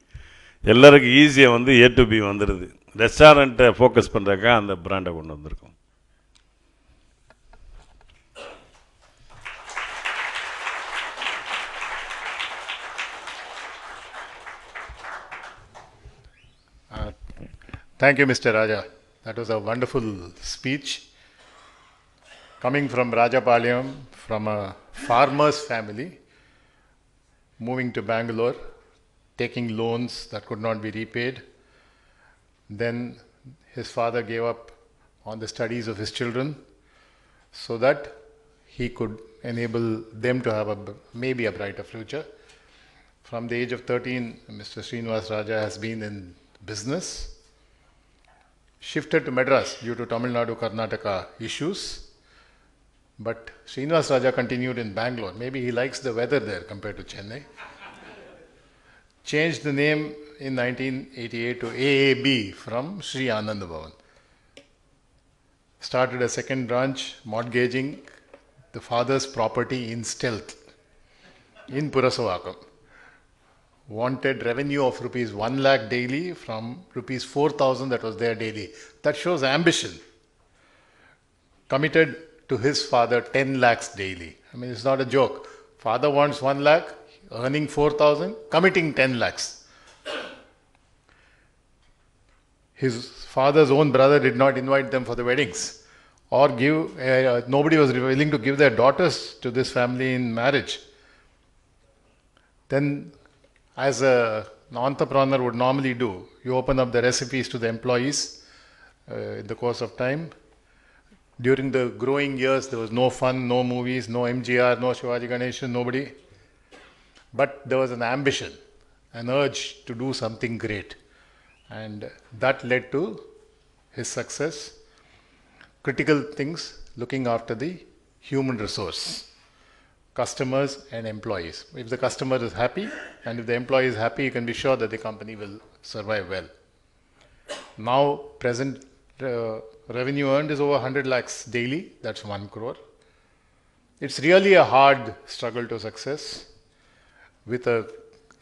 எல்லாருக்கும் ஈஸியாக வந்து A2B வந்துடுது. ரெஸ்டாரண்ட்டை ஃபோக்கஸ் பண்ணுறக்கா அந்த பிராண்டை கொண்டு வந்திருக்கோம். Thank you, Mr. Raja. That was a wonderful speech. Coming from Rajapalayam, from a farmer's family, moving to Bangalore, taking loans that could not be repaid. Then his father gave up on the studies of his children so that he could enable them to have maybe a brighter future. From the age of 13, Mr. Srinivas Raja has been in business, shifted to Madras due to Tamil Nadu Karnataka issues, But Srinivas Raja continued in Bangalore. Maybe he likes the weather there compared to Chennai. Changed the name in 1988 to AAB from Sri Ananda Bhavan. Started a second branch, mortgaging the father's property in stealth in Purasavakam. Wanted revenue of rupees 1 lakh daily from rupees 4,000 that was there daily. That shows ambition. Committed to his father 10 lakhs daily. I mean, it's not a joke. Father wants 1 lakh, earning 4,000, committing 10 lakhs. His father's own brother did not invite them for the weddings or give, nobody was willing to give their daughters to this family in marriage. Then, as an entrepreneur would normally do, you open up the recipes to the employees in the course of time. During the growing years, there was no fun, no movies, no MGR, no Shivaji Ganeshan, nobody. But there was an ambition, an urge to do something great. And that led to his success. Critical things, looking after the human resource, customers and employees. If the customer is happy and if the employee is happy, you can be sure that the company will survive well. Now, present revenue earned is over 100 lakhs daily, that's 1 crore. It's really a hard struggle to success with a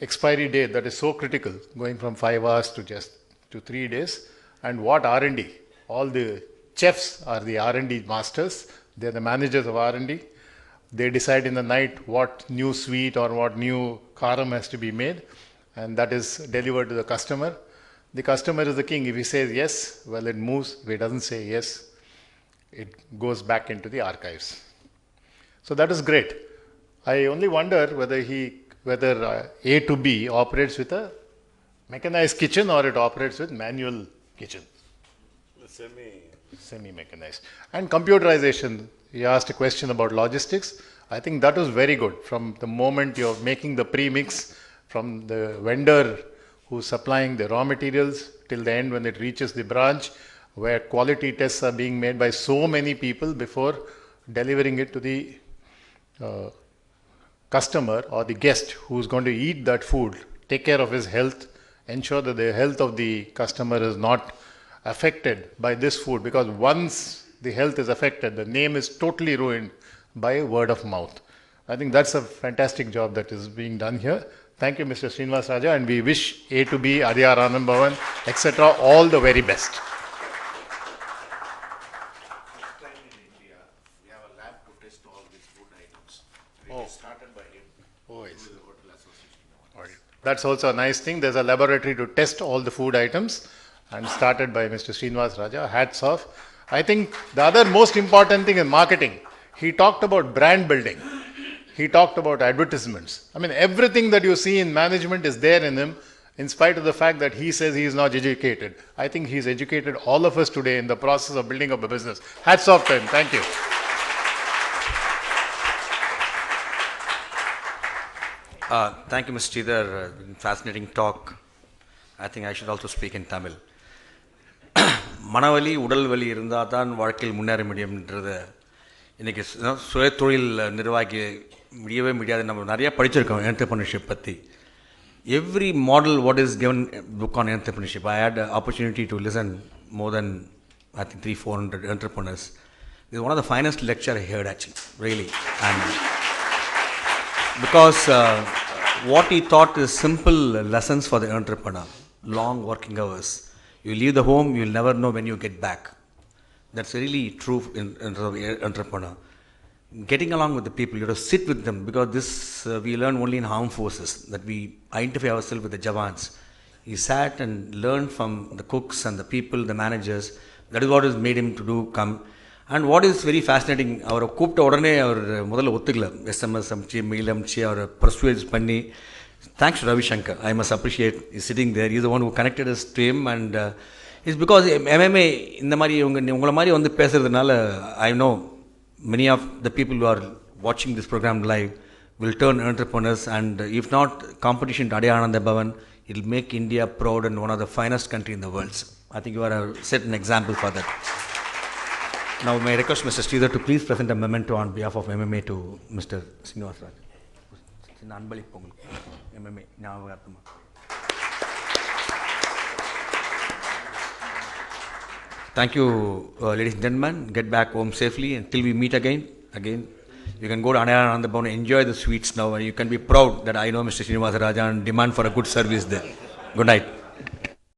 expiry date that is so critical, going from 5 hours to 3 days. And what R&D? All the chefs are the R&D masters. They're the managers of R&D. They decide in the night what new sweet or what new karam has to be made, and that is delivered to the customer. The customer is the king. If he says yes, well, it moves. If he doesn't say yes, it goes back into the archives. So that is great. I only wonder whether A to B operates with a mechanized kitchen or it operates with manual kitchen. Semi-mechanized. And computerization. You asked a question about logistics. I think that was very good. From the moment you're making the premix, from the vendor who's supplying the raw materials till the end when it reaches the branch, where quality tests are being made by so many people before delivering it to the customer or the guest who's going to eat that food, take care of his health, ensure that the health of the customer is not affected by this food, because once the health is affected, the name is totally ruined by word of mouth. I think that's a fantastic job that is being done here. Thank you, Mr. Srinivas Raja, and we wish A to B, Adyar Anand Bhavan, etc. all the very best. That's also a nice thing. There's a laboratory to test all the food items, and started by Mr. Srinivas Raja. Hats off. I think the other most important thing in marketing, he talked about brand building. He talked about advertisements. I mean, everything that you see in management is there in him, in spite of the fact that he says he is not educated. I think he's educated all of us today in the process of building up a business. Hats off to him. Thank you. Thank you, Mr. Sridhar. Fascinating talk. I think I should also speak in Tamil. மனவலி உடல் வலி இருந்தால் தான் வாழ்க்கையில் முன்னேற முடியும்ன்றது இன்றைக்கி சுய தொழில் நிர்வாகி முடியாது. நம்ம நிறையா படிச்சிருக்கோம் என்டர்பிரினர்ஷிப் பற்றி. Every model what is given book on entrepreneurship, I had an opportunity to listen more than I think 300-400 entrepreneurs. This is one of the finest lecture I heard actually, really. And because what he taught is simple lessons for the entrepreneur. Long working hours. You leave the home, you will never know when you get back. That's really true in terms of entrepreneur. Getting along with the people, you have to sit with them, because this we learn only in armed forces, that we identify ourselves with the Jawans. He sat and learned from the cooks and the people, the managers. That is what has made him to do come. And what is very fascinating, அவரை கூப்பிட்ட உடனே அவர் முதல்ல ஒத்துக்கல. SMS அமிச்சு mail அமிச்சு அவரை persuade பண்ணி, thanks to Ravi Shankar, I must appreciate, he's sitting there, he's the one who connected us to him. And it's because MMA இந்த மாதிரி உங்களை மாதிரி வந்து பேசுறதுனால, I know many of the people who are watching this program live will turn entrepreneurs, and if not competition to Adyar Anand Bhavan, it will make India proud and one of the finest country in the world. I think you are set an example for that. Now may I request Mr. Sridhar to please present a memento on behalf of MMA to Mr. Srinivas Raja. சின்ன அன்பளிப்பு உங்களுக்கு MMA ஞாபகார்த்தமாக. Thank you, ladies and gentlemen. Get back home safely until we meet again. You can go to Anand Bhavan, enjoy the sweets now, and you can be proud that I know Mr. Srinivas Raja and demand for a good service there. Good night.